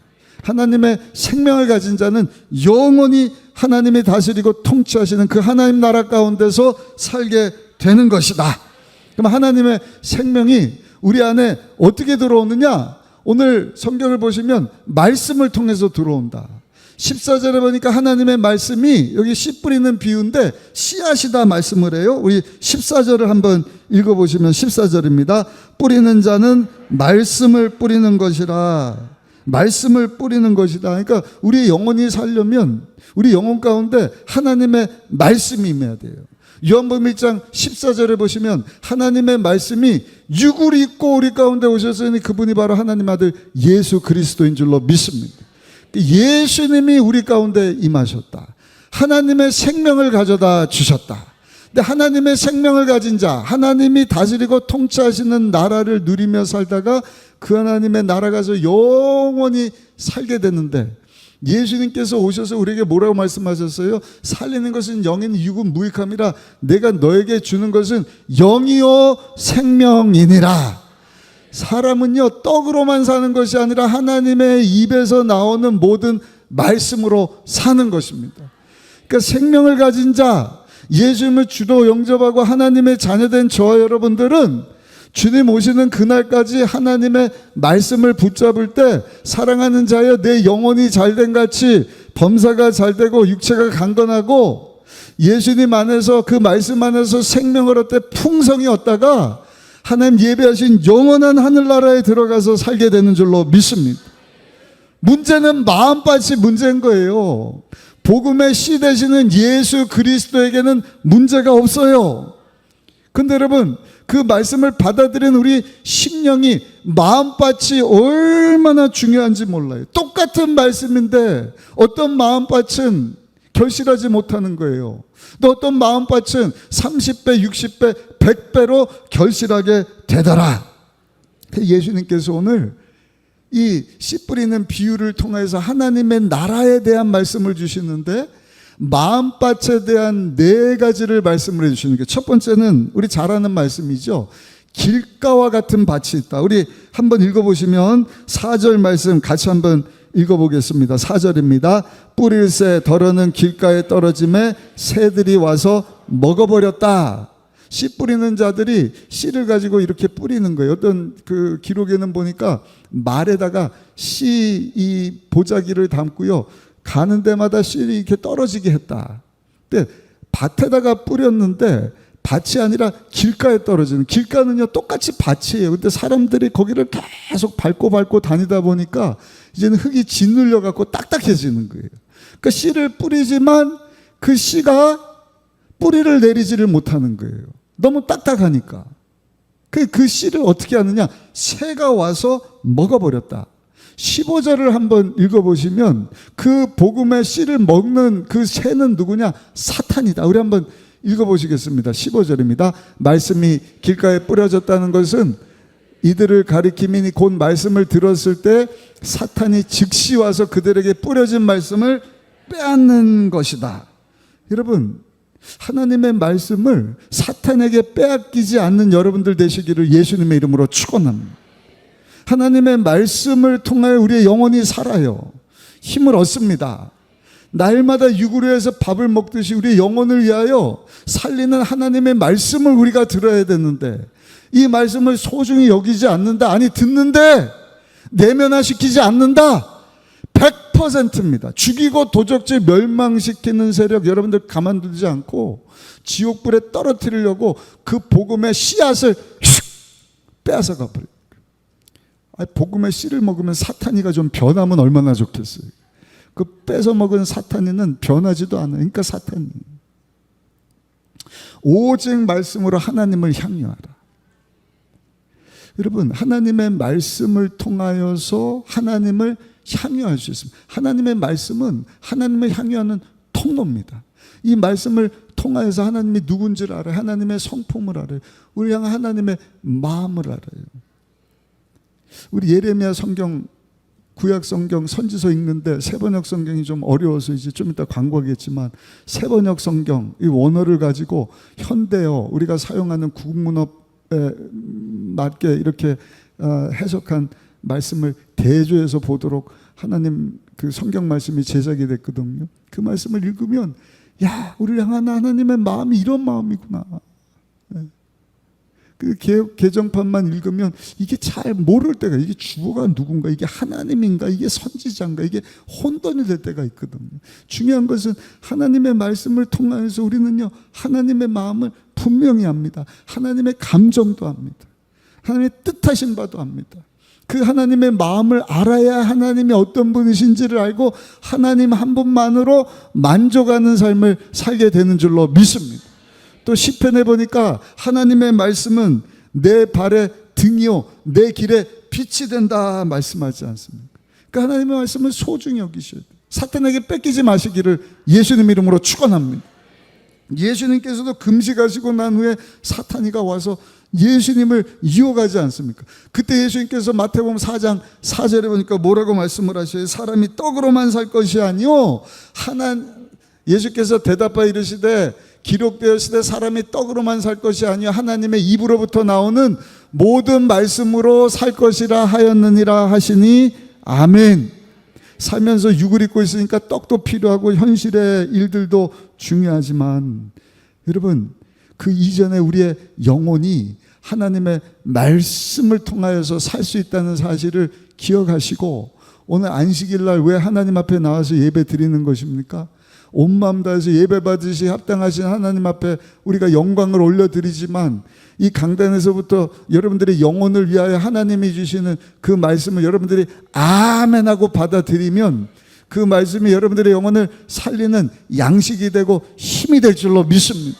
Speaker 2: 하나님의 생명을 가진 자는 영원히 하나님이 다스리고 통치하시는 그 하나님 나라 가운데서 살게 되는 것이다. 그럼 하나님의 생명이 우리 안에 어떻게 들어오느냐? 오늘 성경을 보시면 말씀을 통해서 들어온다. 14절에 보니까 하나님의 말씀이, 여기 씨 뿌리는 비유인데 씨앗이다 말씀을 해요. 우리 14절을 한번 읽어보시면 14절입니다. 뿌리는 자는 말씀을 뿌리는 것이라. 말씀을 뿌리는 것이다. 그러니까 우리 영혼이 살려면 우리 영혼 가운데 하나님의 말씀이 임해야 돼요. 요한복음 1장 14절에 보시면 하나님의 말씀이 육을 입고 우리 가운데 오셨으니 그분이 바로 하나님 아들 예수 그리스도인 줄로 믿습니다. 예수님이 우리 가운데 임하셨다. 하나님의 생명을 가져다 주셨다. 근데 하나님의 생명을 가진 자, 하나님이 다스리고 통치하시는 나라를 누리며 살다가 그 하나님의 나라 가서 영원히 살게 됐는데, 예수님께서 오셔서 우리에게 뭐라고 말씀하셨어요? 살리는 것은 영인 육은 무익함이라 내가 너에게 주는 것은 영이요 생명이니라. 사람은요 떡으로만 사는 것이 아니라 하나님의 입에서 나오는 모든 말씀으로 사는 것입니다. 그러니까 생명을 가진 자, 예수님을 주로 영접하고 하나님의 자녀된 저와 여러분들은 주님 오시는 그날까지 하나님의 말씀을 붙잡을 때, 사랑하는 자여 내 영혼이 잘된 같이 범사가 잘되고 육체가 강건하고 예수님 안에서 그 말씀 안에서 생명을 얻되 풍성히 얻다가 하나님 예배하신 영원한 하늘나라에 들어가서 살게 되는 줄로 믿습니다. 문제는 마음밭이 문제인 거예요. 복음의 씨 되시는 예수 그리스도에게는 문제가 없어요. 근데 여러분, 그 말씀을 받아들인 우리 심령이 마음밭이 얼마나 중요한지 몰라요. 똑같은 말씀인데 어떤 마음밭은 결실하지 못하는 거예요. 또 어떤 마음밭은 30배, 60배, 100배로 결실하게 되더라. 예수님께서 오늘 이 씨 뿌리는 비유를 통해서 하나님의 나라에 대한 말씀을 주시는데, 마음밭에 대한 4가지를 말씀을 해주시는 게, 첫 번째는 우리 잘 아는 말씀이죠. 길가와 같은 밭이 있다. 우리 한번 읽어보시면 4절 말씀 같이 한번 읽어보겠습니다. 4절입니다. 뿌릴새 덜어는 길가에 떨어짐에 새들이 와서 먹어버렸다. 씨 뿌리는 자들이 씨를 가지고 이렇게 뿌리는 거예요. 어떤 그 기록에는 보니까 말에다가 씨 이 보자기를 담고요, 가는 데마다 씨를 이렇게 떨어지게 했다. 근데 밭에다가 뿌렸는데 밭이 아니라 길가에 떨어지는, 길가는요 똑같이 밭이에요. 근데 사람들이 거기를 계속 밟고 다니다 보니까 이제는 흙이 짓눌려 갖고 딱딱해지는 거예요. 그러니까 씨를 뿌리지만 그 씨가 뿌리를 내리지를 못하는 거예요. 너무 딱딱하니까. 그 씨를 어떻게 하느냐? 새가 와서 먹어버렸다. 15절을 한번 읽어보시면 그 복음의 씨를 먹는 그 새는 누구냐? 사탄이다. 우리 한번 읽어보시겠습니다. 15절입니다. 말씀이 길가에 뿌려졌다는 것은 이들을 가리킴이니 곧 말씀을 들었을 때 사탄이 즉시 와서 그들에게 뿌려진 말씀을 빼앗는 것이다. 여러분, 하나님의 말씀을 사탄에게 빼앗기지 않는 여러분들 되시기를 예수님의 이름으로 축원합니다. 하나님의 말씀을 통하여 우리의 영혼이 살아요. 힘을 얻습니다. 날마다 유구류에서 밥을 먹듯이 우리의 영혼을 위하여 살리는 하나님의 말씀을 우리가 들어야 되는데, 이 말씀을 소중히 여기지 않는다. 아니, 듣는데 내면화시키지 않는다. 100%입니다. 죽이고 도적질 멸망시키는 세력 여러분들 가만두지 않고 지옥불에 떨어뜨리려고 그 복음의 씨앗을 빼앗아 가버려요. 복음의 씨를 먹으면 사탄이가 좀 변하면 얼마나 좋겠어요. 그 뺏어 먹은 사탄이는 변하지도 않아요. 그러니까 사탄이. 오직 말씀으로 하나님을 향유하라. 여러분, 하나님의 말씀을 통하여서 하나님을 향유할 수 있습니다. 하나님의 말씀은 하나님을 향유하는 통로입니다. 이 말씀을 통하여서 하나님이 누군지를 알아요. 하나님의 성품을 알아요. 우리 향한 하나님의 마음을 알아요. 우리 예레미야 성경, 구약 성경 선지서 읽는데 세번역 성경이 좀 어려워서 이제 좀 이따 광고하겠지만, 세번역 성경 이 원어를 가지고 현대어 우리가 사용하는 국문어에 맞게 이렇게 해석한 말씀을 대조해서 보도록 하나님 그 성경 말씀이 제작이 됐거든요. 그 말씀을 읽으면, 야, 우리를 향한 하나님의 마음이 이런 마음이구나. 그 개정판만 읽으면 이게 잘 모를 때가, 이게 주어가 누군가, 이게 하나님인가, 이게 선지자인가, 이게 혼돈이 될 때가 있거든요. 중요한 것은 하나님의 말씀을 통해서 우리는요, 하나님의 마음을 분명히 압니다. 하나님의 감정도 압니다. 하나님의 뜻하신 바도 압니다. 그 하나님의 마음을 알아야 하나님이 어떤 분이신지를 알고 하나님 한 분만으로 만족하는 삶을 살게 되는 줄로 믿습니다. 또 시편에 보니까 하나님의 말씀은 내 발의 등이요 내 길에 빛이 된다 말씀하지 않습니까? 그러니까 하나님의 말씀을 소중히 여기셔야 돼요. 사탄에게 뺏기지 마시기를 예수님 이름으로 축원합니다. 예수님께서도 금식하시고 난 후에 사탄이가 와서 예수님을 유혹하지 않습니까? 그때 예수님께서 마태복음 4장 4절에 보니까 뭐라고 말씀을 하셔요? 사람이 떡으로만 살 것이 아니요 예수께서 대답하여 이르시되 기록되었으되 사람이 떡으로만 살 것이 아니요 하나님의 입으로부터 나오는 모든 말씀으로 살 것이라 하였느니라 하시니 아멘. 살면서 육을 입고 있으니까 떡도 필요하고 현실의 일들도 중요하지만, 여러분, 그 이전에 우리의 영혼이 하나님의 말씀을 통하여서 살 수 있다는 사실을 기억하시고, 오늘 안식일 날 왜 하나님 앞에 나와서 예배 드리는 것입니까? 온 마음 다해서 예배 받으시 합당하신 하나님 앞에 우리가 영광을 올려드리지만, 이 강단에서부터 여러분들의 영혼을 위하여 하나님이 주시는 그 말씀을 여러분들이 아멘하고 받아들이면 그 말씀이 여러분들의 영혼을 살리는 양식이 되고 힘이 될 줄로 믿습니다.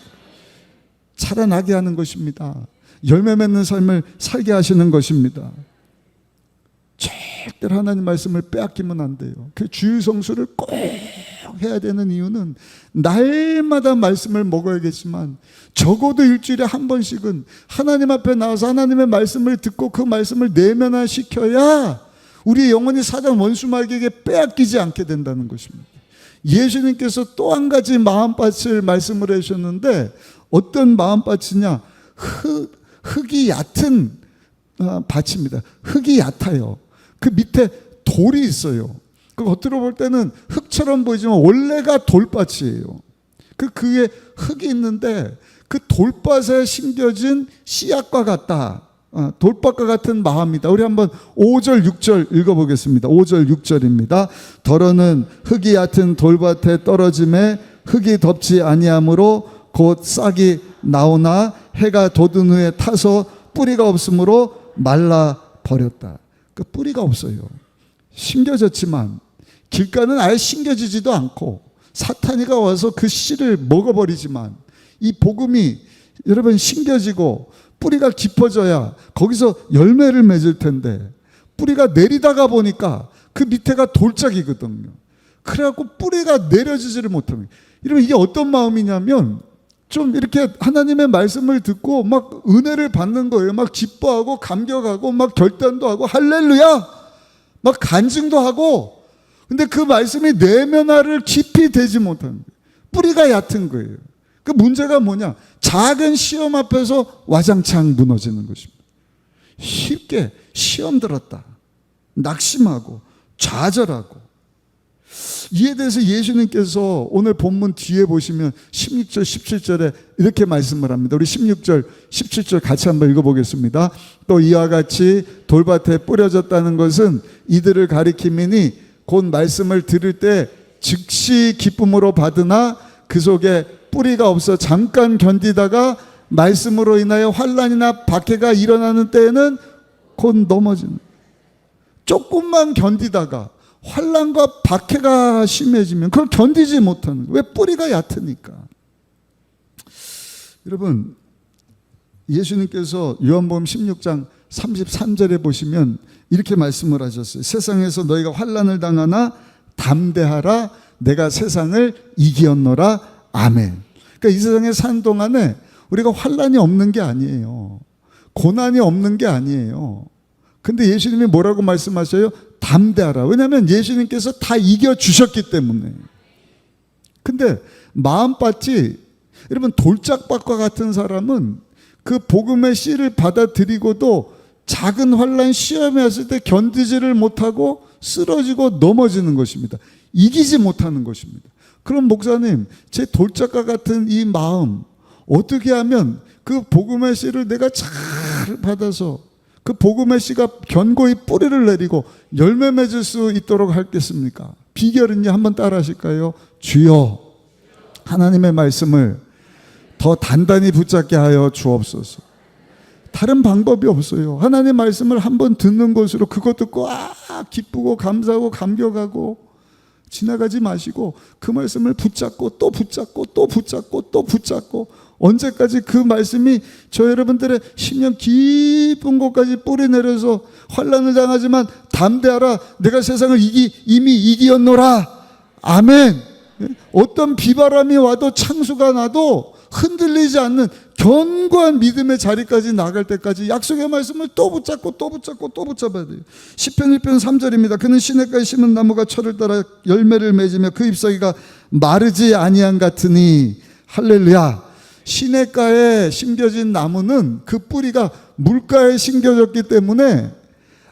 Speaker 2: 자라나게 하는 것입니다. 열매 맺는 삶을 살게 하시는 것입니다. 절대로 하나님 말씀을 빼앗기면 안 돼요. 그 주일 성수를 꼭 해야 되는 이유는 날마다 말씀을 먹어야겠지만 적어도 일주일에 한 번씩은 하나님 앞에 나와서 하나님의 말씀을 듣고 그 말씀을 내면화시켜야 우리의 영혼이 사단 원수마귀에게 빼앗기지 않게 된다는 것입니다. 예수님께서 또 한 가지 마음밭을 말씀을 해주셨는데 어떤 마음밭이냐? 흙이 얕은 밭입니다. 흙이 얕아요. 그 밑에 돌이 있어요. 그 겉으로 볼 때는 흙처럼 보이지만 원래가 돌밭이에요. 그 위에 흙이 있는데 그 돌밭에 심겨진 씨앗과 같다. 돌밭과 같은 마음이다. 우리 한번 5절 6절 읽어보겠습니다. 5절 6절입니다. 더러는 흙이 얕은 돌밭에 떨어짐에 흙이 덮지 아니하므로 곧 싹이 나오나 해가 돋은 후에 타서 뿌리가 없으므로 말라 버렸다. 그 뿌리가 없어요. 심겨졌지만 길가는 아예 심겨지지도 않고 사탄이가 와서 그 씨를 먹어버리지만 이 복음이 여러분 심겨지고 뿌리가 깊어져야 거기서 열매를 맺을 텐데 뿌리가 내리다가 보니까 그 밑에가 돌짝이거든요. 그래갖고 뿌리가 내려지지를 못합니다. 여러분 이게 어떤 마음이냐면 좀 이렇게 하나님의 말씀을 듣고 막 은혜를 받는 거예요. 막 기뻐하고 감격하고 막 결단도 하고 할렐루야 막 간증도 하고 근데 그 말씀이 내면화를 깊이 되지 못하는 거예요. 뿌리가 얕은 거예요. 그 문제가 뭐냐? 작은 시험 앞에서 와장창 무너지는 것입니다. 쉽게 시험 들었다. 낙심하고 좌절하고. 이에 대해서 예수님께서 오늘 본문 뒤에 보시면 16절 17절에 이렇게 말씀을 합니다. 우리 16절 17절 같이 한번 읽어보겠습니다. 또 이와 같이 돌밭에 뿌려졌다는 것은 이들을 가리킴이니 곧 말씀을 들을 때 즉시 기쁨으로 받으나 그 속에 뿌리가 없어 잠깐 견디다가 말씀으로 인하여 환난이나 박해가 일어나는 때에는 곧 넘어지는. 조금만 견디다가 환난과 박해가 심해지면 그걸 견디지 못하는. 왜? 뿌리가 얕으니까. 여러분 예수님께서 요한복음 16장 33절에 보시면 이렇게 말씀을 하셨어요. 세상에서 너희가 환난을 당하나 담대하라 내가 세상을 이기었노라. 아멘. 그러니까 이 세상에 사는 동안에 우리가 환난이 없는 게 아니에요. 고난이 없는 게 아니에요. 근데 예수님이 뭐라고 말씀하셔요? 담대하라. 왜냐하면 예수님께서 다 이겨주셨기 때문에. 근데 마음밭이 여러분 돌짝밭과 같은 사람은 그 복음의 씨를 받아들이고도 작은 환난 시험이 왔을 때 견디지를 못하고 쓰러지고 넘어지는 것입니다. 이기지 못하는 것입니다. 그럼 목사님, 제 돌짝과 같은 이 마음 어떻게 하면 그 복음의 씨를 내가 잘 받아서 그 복음의 씨가 견고히 뿌리를 내리고 열매 맺을 수 있도록 하겠습니까? 비결은요, 한번 따라 하실까요? 주여 하나님의 말씀을 더 단단히 붙잡게 하여 주옵소서. 다른 방법이 없어요. 하나님의 말씀을 한번 듣는 것으로 그것 듣고 기쁘고 감사하고 감격하고 지나가지 마시고 그 말씀을 붙잡고 또 붙잡고 또 붙잡고 또 붙잡고 언제까지 그 말씀이 저 여러분들의 심령 깊은 곳까지 뿌리 내려서 환난을 당하지만 담대하라 내가 세상을 이미 이기었노라. 아멘. 어떤 비바람이 와도 창수가 나도 흔들리지 않는 견고한 믿음의 자리까지 나갈 때까지 약속의 말씀을 또 붙잡고 또 붙잡고 또 붙잡아야 돼요. 시편 1편 3절입니다. 그는 시냇가에 심은 나무가 철을 따라 열매를 맺으며 그 잎사귀가 마르지 아니한 같으니. 할렐루야. 시냇가에 심겨진 나무는 그 뿌리가 물가에 심겨졌기 때문에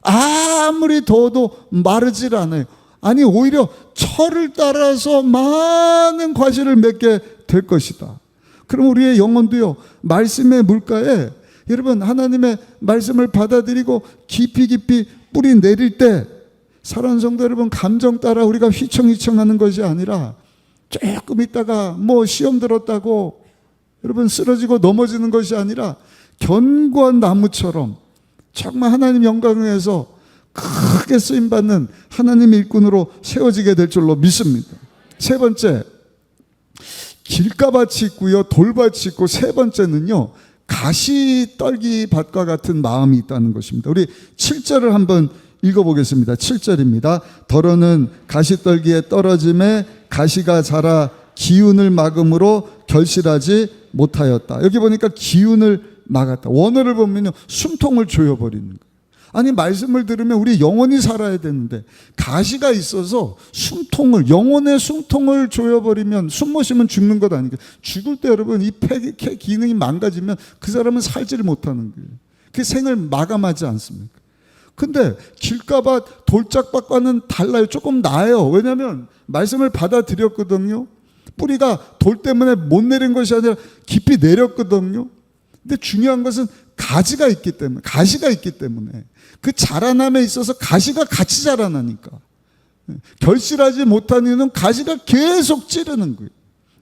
Speaker 2: 아무리 더워도 마르질 않아요. 아니 오히려 철을 따라서 많은 과실을 맺게 될 것이다. 그럼 우리의 영혼도요, 말씀의 물가에 여러분 하나님의 말씀을 받아들이고 깊이 뿌리 내릴 때 사랑하는 성도 여러분, 감정 따라 우리가 휘청휘청하는 것이 아니라 조금 있다가 뭐 시험 들었다고 여러분 쓰러지고 넘어지는 것이 아니라 견고한 나무처럼 정말 하나님 영광을 위해서 크게 쓰임받는 하나님의 일꾼으로 세워지게 될 줄로 믿습니다. 세 번째, 길가밭이 있고요, 돌밭이 있고, 세 번째는요, 가시떨기 밭과 같은 마음이 있다는 것입니다. 우리 7절을 한번 읽어보겠습니다. 7절입니다. 더러는 가시떨기에 떨어짐에 가시가 자라 기운을 막음으로 결실하지 못하였다. 여기 보니까 기운을 막았다. 원어를 보면요, 숨통을 조여버리는 거예요. 아니 말씀을 들으면 우리 영원히 살아야 되는데 가시가 있어서 숨통을 영혼의 숨통을 조여버리면 숨 못 쉬면 죽는 것 아니겠어요? 죽을 때 여러분 이 폐 기능이 망가지면 그 사람은 살지를 못하는 거예요. 그 생을 마감하지 않습니까? 근데 길가밭 돌짝밭과는 달라요. 조금 나아요. 왜냐하면 말씀을 받아들였거든요. 뿌리가 돌 때문에 못 내린 것이 아니라 깊이 내렸거든요. 근데 중요한 것은 가지가 있기 때문에, 가시가 있기 때문에 그 자라남에 있어서 가시가 같이 자라나니까 결실하지 못한 이유는 가시가 계속 찌르는 거예요.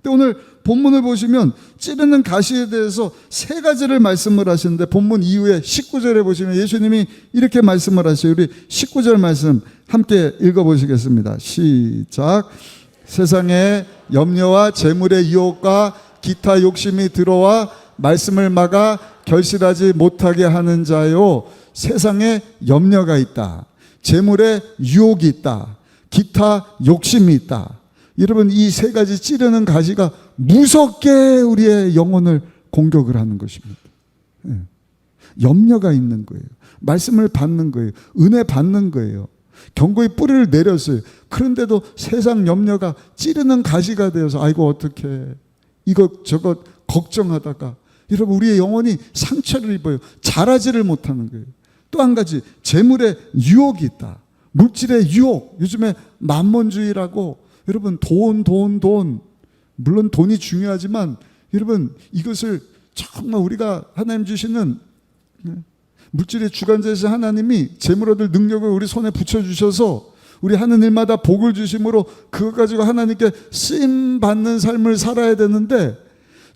Speaker 2: 근데 오늘 본문을 보시면 찌르는 가시에 대해서 세 가지를 말씀을 하시는데 본문 이후에 19절에 보시면 예수님이 이렇게 말씀을 하셔요. 우리 19절 말씀 함께 읽어보시겠습니다. 시작. 세상에 염려와 재물의 유혹과 기타 욕심이 들어와 말씀을 막아 결실하지 못하게 하는 자요. 세상에 염려가 있다. 재물의 유혹이 있다. 기타 욕심이 있다. 여러분 이 세 가지 찌르는 가시가 무섭게 우리의 영혼을 공격을 하는 것입니다. 염려가 있는 거예요. 말씀을 받는 거예요. 은혜 받는 거예요. 경고의 뿌리를 내렸어요. 그런데도 세상 염려가 찌르는 가시가 되어서 아이고 어떡해 이것저것 걱정하다가 여러분 우리의 영혼이 상처를 입어요. 자라지를 못하는 거예요. 또 한 가지 재물의 유혹이 있다. 물질의 유혹. 요즘에 만몬주의라고 여러분 돈 물론 돈이 중요하지만 여러분 이것을 정말 우리가 하나님 주시는 물질의 주관자이신 하나님이 재물 얻을 능력을 우리 손에 붙여주셔서 우리 하는 일마다 복을 주심으로 그것 가지고 하나님께 쓰임 받는 삶을 살아야 되는데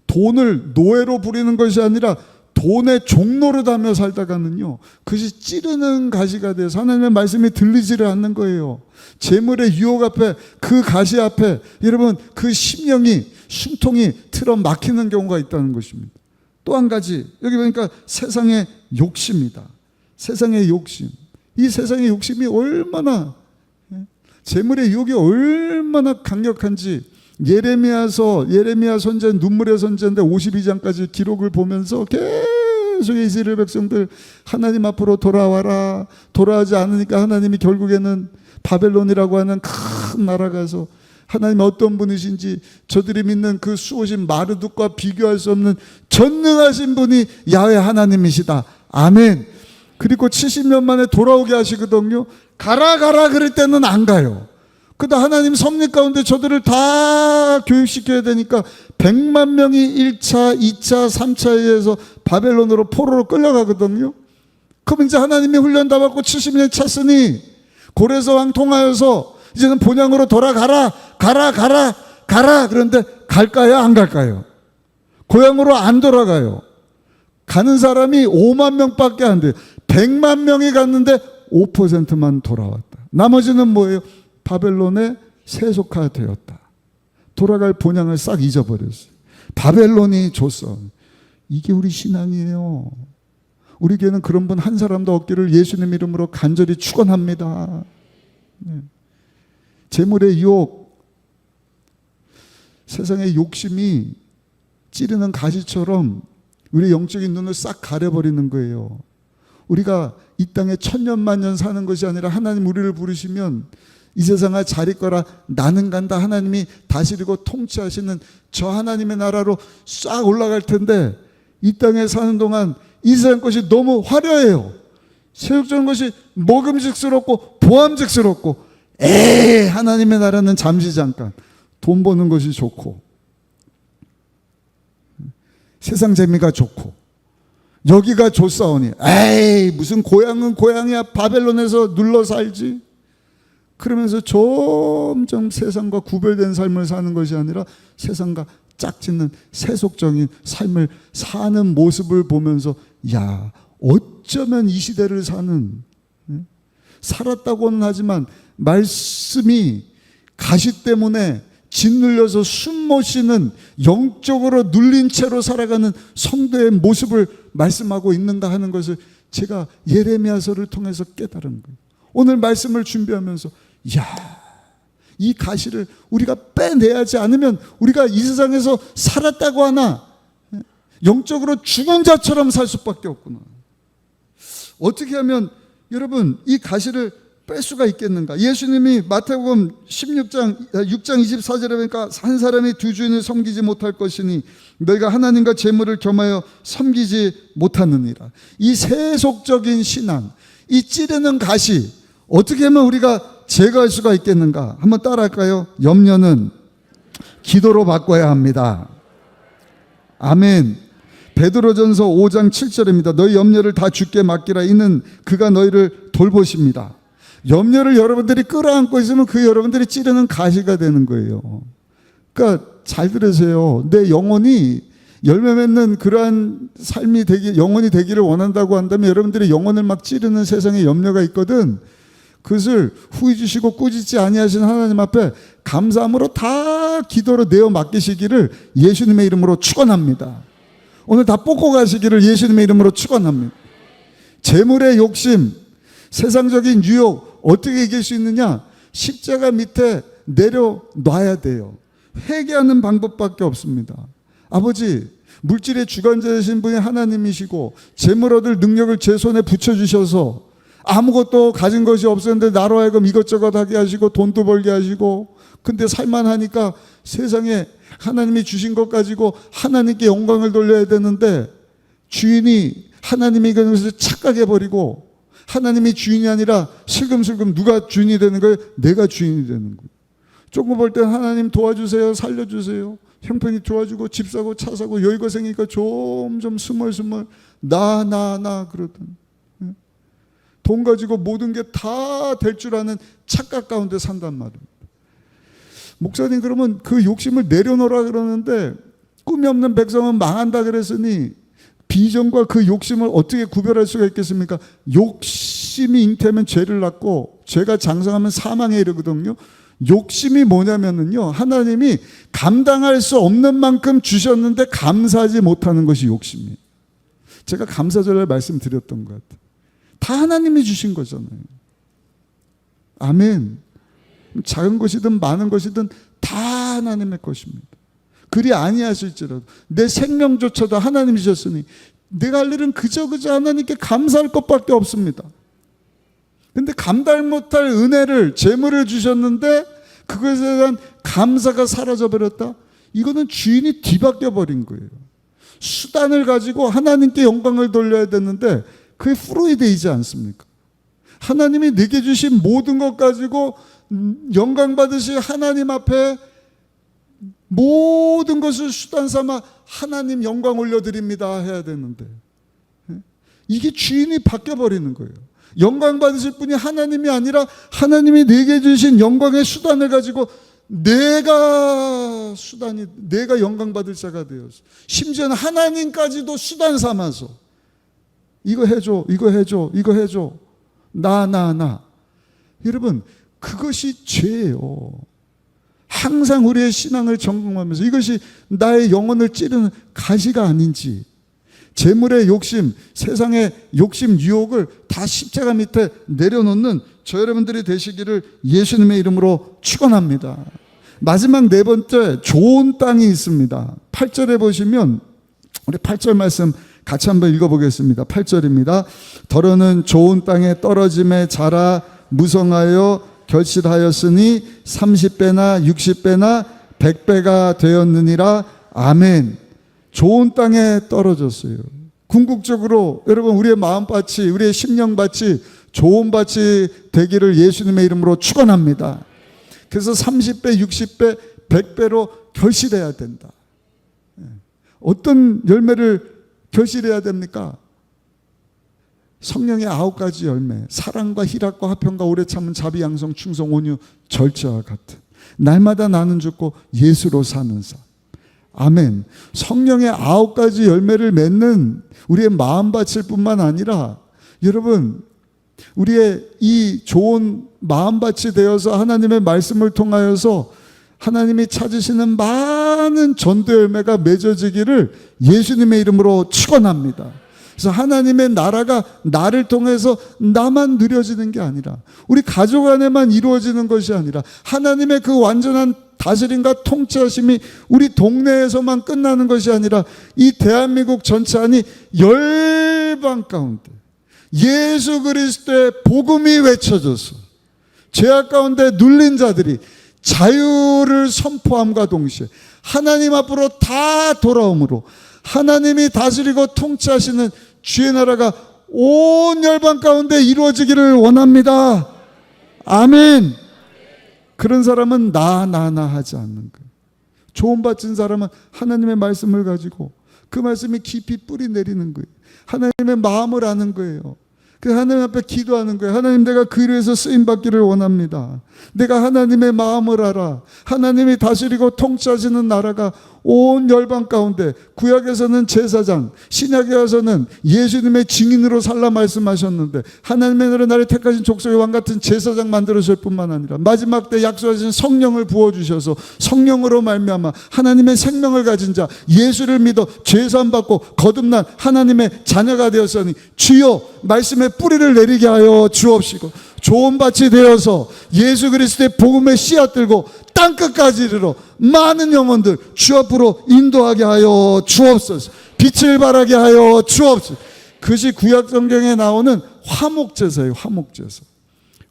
Speaker 2: 돈을 노예로 부리는 것이 아니라 돈의 종노릇하며 살다가는요 그것이 찌르는 가시가 돼서 하나님의 말씀이 들리지를 않는 거예요. 재물의 유혹 앞에 그 가시 앞에 여러분 그 심령이 숨통이 틀어 막히는 경우가 있다는 것입니다. 또 한 가지 여기 보니까 세상의 욕심이다. 세상의 욕심. 이 세상의 욕심이 얼마나 재물의 유혹이 얼마나 강력한지 예레미야 선제 눈물의 선제인데 52장까지 기록을 보면서 계속 이스라엘 백성들 하나님 앞으로 돌아와라. 돌아오지 않으니까 하나님이 결국에는 바벨론이라고 하는 큰 나라 가서 하나님이 어떤 분이신지 저들이 믿는 그 수호신 마르둑과 비교할 수 없는 전능하신 분이 야훼 하나님이시다. 아멘. 그리고 70년 만에 돌아오게 하시거든요. 가라 그럴 때는 안 가요. 그러다 하나님 섭리 가운데 저들을 다 교육시켜야 되니까 100만 명이 1차, 2차, 3차에 의해서 바벨론으로 포로로 끌려가거든요. 그럼 이제 하나님이 훈련 다 받고 70년 찼으니 고레서 왕 통하여서 이제는 본향으로 돌아가라. 가라. 그런데 갈까요? 안 갈까요? 고향으로 안 돌아가요. 가는 사람이 5만 명밖에 안 돼요. 100만 명이 갔는데 5%만 돌아왔다. 나머지는 뭐예요? 바벨론에 세속화되었다. 돌아갈 본향을 싹 잊어버렸어요. 바벨론이 줬어. 이게 우리 신앙이에요. 우리 교회는 그런 분 한 사람도 없기를 예수님 이름으로 간절히 축원합니다. 재물의 유혹, 세상의 욕심이 찌르는 가시처럼 우리 영적인 눈을 싹 가려버리는 거예요. 우리가 이 땅에 천년만년 사는 것이 아니라 하나님 우리를 부르시면 이 세상을 잘 있거라 나는 간다. 하나님이 다스리고 통치하시는 저 하나님의 나라로 싹 올라갈 텐데 이 땅에 사는 동안 이 세상 것이 너무 화려해요. 세속적인 것이 먹음직스럽고 보암직스럽고 하나님의 나라는 잠시 잠깐 돈 버는 것이 좋고 세상 재미가 좋고 여기가 좋사오니 무슨 고향은 고향이야. 바벨론에서 눌러 살지. 그러면서 점점 세상과 구별된 삶을 사는 것이 아니라 세상과 짝짓는 세속적인 삶을 사는 모습을 보면서 야 어쩌면 이 시대를 사는 살았다고는 하지만 말씀이 가시 때문에 짓눌려서 숨 못 쉬는 영적으로 눌린 채로 살아가는 성도의 모습을 말씀하고 있는가 하는 것을 제가 예레미야서를 통해서 깨달은 거예요. 오늘 말씀을 준비하면서 이 가시를 우리가 빼내야지 않으면 우리가 이 세상에서 살았다고 하나 영적으로 죽은 자처럼 살 수밖에 없구나. 어떻게 하면 여러분, 이 가시를 뺄 수가 있겠는가? 예수님이 마태복음 6장 24절에 보니까 한 사람이 두 주인을 섬기지 못할 것이니 너희가 하나님과 재물을 겸하여 섬기지 못하느니라. 이 세속적인 신앙, 이 찌르는 가시, 어떻게 하면 우리가 제거할 수가 있겠는가? 한번 따라할까요? 염려는 기도로 바꿔야 합니다. 아멘. 베드로전서 5장 7절입니다. 너희 염려를 다 주께 맡기라. 이는 그가 너희를 돌보십니다. 염려를 여러분들이 끌어안고 있으면 그 여러분들이 찌르는 가시가 되는 거예요. 그러니까 잘 들으세요. 내 영혼이 열매 맺는 그러한 삶이 영혼이 되기를 원한다고 한다면 여러분들이 영혼을 막 찌르는 세상에 염려가 있거든. 그것을 후히 주시고 꾸짖지 아니하신 하나님 앞에 감사함으로 다 기도로 내어 맡기시기를 예수님의 이름으로 축원합니다. 오늘 다 뽑고 가시기를 예수님의 이름으로 축원합니다. 재물의 욕심, 세상적인 유혹 어떻게 이길 수 있느냐? 십자가 밑에 내려놔야 돼요. 회개하는 방법밖에 없습니다. 아버지, 물질의 주관자이신 분이 하나님이시고 재물 얻을 능력을 제 손에 붙여주셔서 아무것도 가진 것이 없었는데 나로 하여금 이것저것 하게 하시고 돈도 벌게 하시고, 근데 살만하니까 세상에 하나님이 주신 것 가지고 하나님께 영광을 돌려야 되는데 주인이 하나님이 그것을 착각해버리고 하나님이 주인이 아니라 슬금슬금 누가 주인이 되는 거예요? 내가 주인이 되는 거예요. 조금 벌 때 하나님 도와주세요, 살려주세요. 형편이 좋아지고 집 사고 차 사고 여유가 생기니까 점점 스멀스멀 나 그러던, 돈 가지고 모든 게 다 될 줄 아는 착각 가운데 산단 말입니다. 목사님, 그러면 그 욕심을 내려놓으라 그러는데 꿈이 없는 백성은 망한다 그랬으니 비전과 그 욕심을 어떻게 구별할 수가 있겠습니까? 욕심이 잉태하면 죄를 낳고 죄가 장성하면 사망에 이르거든요. 욕심이 뭐냐면요, 하나님이 감당할 수 없는 만큼 주셨는데 감사하지 못하는 것이 욕심이에요. 제가 감사절에 말씀드렸던 것 같아요. 다 하나님이 주신 거잖아요. 아멘. 작은 것이든 많은 것이든 다 하나님의 것입니다. 그리 아니하실지라도 내 생명조차도 하나님이 주셨으니 내가 할 일은 그저 하나님께 감사할 것밖에 없습니다. 근데 감당 못할 은혜를, 재물을 주셨는데 그것에 대한 감사가 사라져버렸다? 이거는 주인이 뒤바뀌어 버린 거예요. 수단을 가지고 하나님께 영광을 돌려야 되는데 그게 프로이드이지 않습니까? 하나님이 내게 주신 모든 것 가지고 영광 받으실 하나님 앞에 모든 것을 수단 삼아 하나님 영광 올려드립니다 해야 되는데 이게 주인이 바뀌어버리는 거예요. 영광 받으실 분이 하나님이 아니라 하나님이 내게 주신 영광의 수단을 가지고 내가 영광 받을 자가 되어서, 심지어는 하나님까지도 수단 삼아서 이거 해줘, 이거 해줘, 이거 해줘, 나. 여러분, 그것이 죄예요. 항상 우리의 신앙을 점검하면서 이것이 나의 영혼을 찌르는 가시가 아닌지, 재물의 욕심, 세상의 욕심, 유혹을 다 십자가 밑에 내려놓는 저 여러분들이 되시기를 예수님의 이름으로 축원합니다. 마지막 네 번째, 좋은 땅이 있습니다. 8절에 보시면 우리 8절 말씀 같이 한번 읽어보겠습니다. 8절입니다. 더러는 좋은 땅에 떨어짐에 자라 무성하여 결실하였으니 30배나 60배나 100배가 되었느니라. 아멘. 좋은 땅에 떨어졌어요. 궁극적으로 여러분, 우리의 마음밭이, 우리의 심령밭이 좋은 밭이 되기를 예수님의 이름으로 축원합니다. 그래서 30배, 60배, 100배로 결실해야 된다. 어떤 열매를 결실해야 됩니까? 성령의 9가지 열매, 사랑과 희락과 화평과 오래 참은 자비, 양성, 충성, 온유, 절제와 같은, 날마다 나는 죽고 예수로 사는 삶. 아멘. 성령의 9가지 열매를 맺는 우리의 마음밭일 뿐만 아니라 여러분, 우리의 이 좋은 마음밭이 되어서 하나님의 말씀을 통하여서 하나님이 찾으시는 많은 전도 열매가 맺어지기를 예수님의 이름으로 축원합니다. 그래서 하나님의 나라가 나를 통해서 나만 누려지는 게 아니라, 우리 가족 안에만 이루어지는 것이 아니라, 하나님의 그 완전한 다스림과 통치하심이 우리 동네에서만 끝나는 것이 아니라 이 대한민국 전체 아니 열방 가운데, 예수 그리스도의 복음이 외쳐져서 죄악 가운데 눌린 자들이 자유를 선포함과 동시에 하나님 앞으로 다 돌아오므로 하나님이 다스리고 통치하시는 주의 나라가 온 열방 가운데 이루어지기를 원합니다. 아멘. 그런 사람은 나 하지 않는 거예요. 조언받은 사람은 하나님의 말씀을 가지고 그 말씀이 깊이 뿌리 내리는 거예요. 하나님의 마음을 아는 거예요. 그 하나님 앞에 기도하는 거예요. 하나님, 내가 그 일에서 쓰임받기를 원합니다. 내가 하나님의 마음을 알아. 하나님이 다스리고 통치하시는 나라가 온 열방 가운데, 구약에서는 제사장, 신약에 와서는 예수님의 증인으로 살라 말씀하셨는데 하나님의 나라 나를 택하신 족속의 왕 같은 제사장 만들어줄 뿐만 아니라 마지막 때 약속하신 성령을 부어주셔서 성령으로 말미암아 하나님의 생명을 가진 자, 예수를 믿어 죄사함 받고 거듭난 하나님의 자녀가 되었으니 주여 말씀의 뿌리를 내리게 하여 주옵시고, 좋은 밭이 되어서 예수 그리스도의 복음의 씨앗 들고 땅끝까지 이르러 많은 영혼들 주 앞으로 인도하게 하여 주옵소서. 빛을 발하게 하여 주옵소서. 그것이 구약 성경에 나오는 화목제사예요. 화목제사.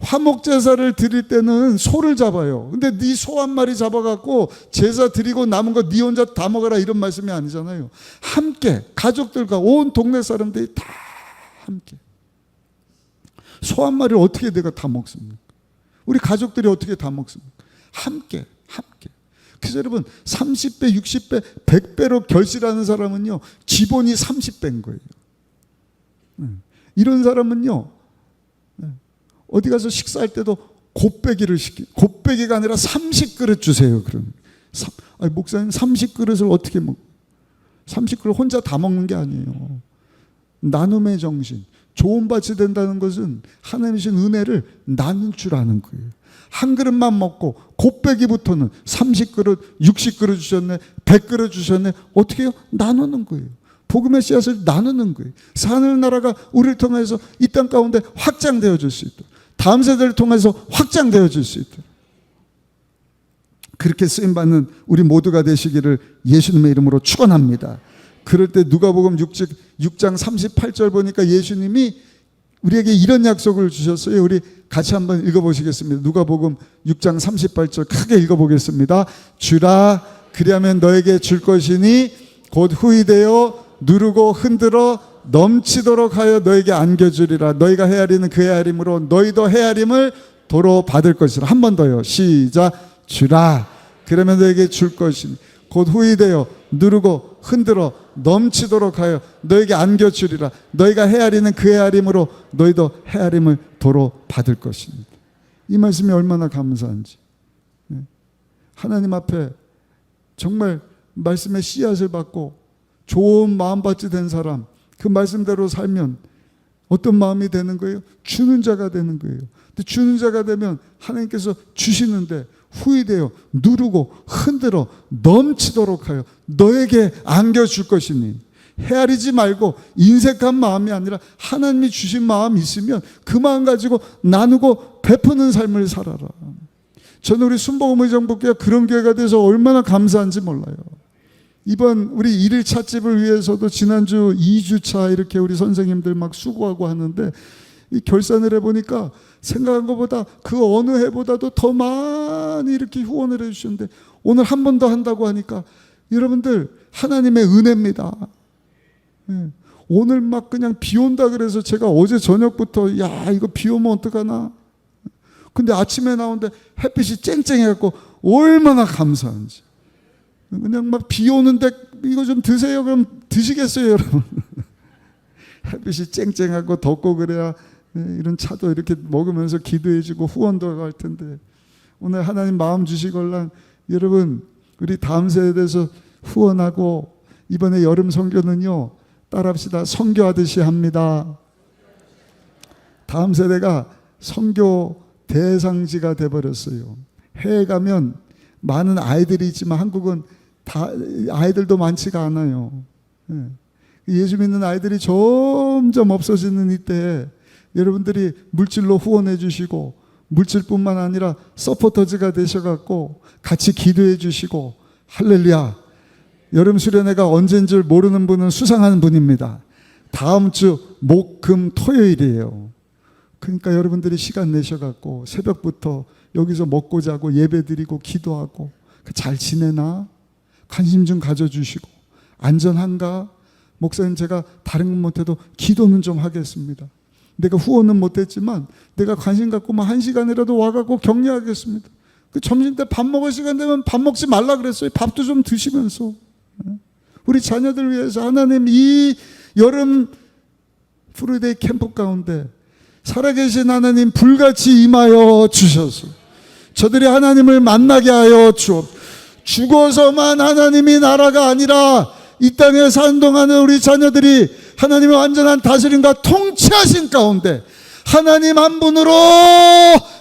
Speaker 2: 화목제사를 드릴 때는 소를 잡아요. 근데 네 소 한 마리 잡아갖고 제사 드리고 남은 거 네 혼자 다 먹어라 이런 말씀이 아니잖아요. 함께 가족들과 온 동네 사람들이 다 함께. 소 한 마리를 어떻게 내가 다 먹습니까? 우리 가족들이 어떻게 다 먹습니까? 함께. 그래서 여러분 30배, 60배, 100배로 결실하는 사람은요 기본이 30배인 거예요. 이런 사람은요 어디 가서 식사할 때도 곱빼기가 아니라 30그릇 주세요. 그럼 목사님 30그릇을 어떻게 먹? 30그릇 혼자 다 먹는 게 아니에요. 나눔의 정신. 좋은 밭이 된다는 것은 하나님의 은혜를 나눌 줄 아는 거예요. 한 그릇만 먹고 곱빼기부터는 30그릇, 60그릇 주셨네, 100그릇 주셨네. 어떻게 해요? 나누는 거예요. 복음의 씨앗을 나누는 거예요. 하늘나라가 우리를 통해서 이 땅 가운데 확장되어질 수 있도록, 다음 세대를 통해서 확장되어질 수 있도록 그렇게 쓰임받는 우리 모두가 되시기를 예수님의 이름으로 축원합니다. 그럴 때 누가복음 6장 38절 보니까 예수님이 우리에게 이런 약속을 주셨어요. 우리 같이 한번 읽어보시겠습니다. 누가복음 6장 38절 크게 읽어보겠습니다. 주라 그리하면 너에게 줄 것이니 곧 후히 되어 누르고 흔들어 넘치도록 하여 너에게 안겨주리라. 너희가 헤아리는 그 헤아림으로 너희도 헤아림을 도로 받을 것이라. 한 번 더요. 시작. 주라 그러면 너에게 줄 것이니 곧 후히 되어 누르고 흔들어 넘치도록 하여 너에게 안겨주리라. 너희가 헤아리는 그 헤아림으로 너희도 헤아림을 도로 받을 것입니다. 이 말씀이 얼마나 감사한지. 하나님 앞에 정말 말씀의 씨앗을 받고 좋은 마음밭이 된 사람, 그 말씀대로 살면 어떤 마음이 되는 거예요? 주는 자가 되는 거예요. 근데 주는 자가 되면 하나님께서 주시는데 후이되어 누르고 흔들어 넘치도록 하여 너에게 안겨줄 것이니, 헤아리지 말고 인색한 마음이 아니라 하나님이 주신 마음 있으면 그 마음 가지고 나누고 베푸는 삶을 살아라. 저는 우리 순복음의정복교가 그런 교회가 돼서 얼마나 감사한지 몰라요. 이번 우리 1일 찻집을 위해서도 지난주 2주차 이렇게 우리 선생님들 막 수고하고 하는데 이 결산을 해보니까 생각한 것보다 그 어느 해보다도 더 많이 이렇게 후원을 해주셨는데 오늘 한 번 더 한다고 하니까 여러분들 하나님의 은혜입니다. 오늘 막 그냥 비 온다 그래서 제가 어제 저녁부터 야 이거 비 오면 어떡하나. 근데 아침에 나오는데 햇빛이 쨍쨍해갖고 얼마나 감사한지. 그냥 막 비 오는데 이거 좀 드세요. 그럼 드시겠어요 여러분? 햇빛이 쨍쨍하고 덥고 그래야 이런 차도 이렇게 먹으면서 기도해주고 후원도 할 텐데 오늘 하나님 마음 주시걸랑 여러분 우리 다음 세대에서 후원하고 이번에 여름 선교는요 따라합시다. 선교하듯이 합니다. 다음 세대가 선교 대상지가 돼버렸어요. 해외 가면 많은 아이들이 있지만 한국은 다 아이들도 많지가 않아요. 예수 믿는 아이들이 점점 없어지는 이때에 여러분들이 물질로 후원해 주시고 물질뿐만 아니라 서포터즈가 되셔갖고 같이 기도해 주시고 할렐루야. 여름 수련회가 언제인 줄 모르는 분은 수상한 분입니다. 다음 주 목, 금, 토요일이에요. 그러니까 여러분들이 시간 내셔갖고 새벽부터 여기서 먹고 자고 예배 드리고 기도하고 잘 지내나? 관심 좀 가져주시고 안전한가? 목사님 제가 다른 건 못해도 기도는 좀 하겠습니다. 내가 후원은 못했지만 내가 관심 갖고만 1시간이라도 와갖고 격려하겠습니다. 그 점심때 밥 먹을 시간 되면 밥 먹지 말라 그랬어요. 밥도 좀 드시면서 우리 자녀들 위해서 하나님 이 여름 프루데이 캠프 가운데 살아계신 하나님 불같이 임하여 주셔서 저들이 하나님을 만나게 하여 주옵소서. 죽어서만 하나님이 나라가 아니라 이 땅에 사는 동안은 우리 자녀들이 하나님의 완전한 다스림과 통치하신 가운데 하나님 한 분으로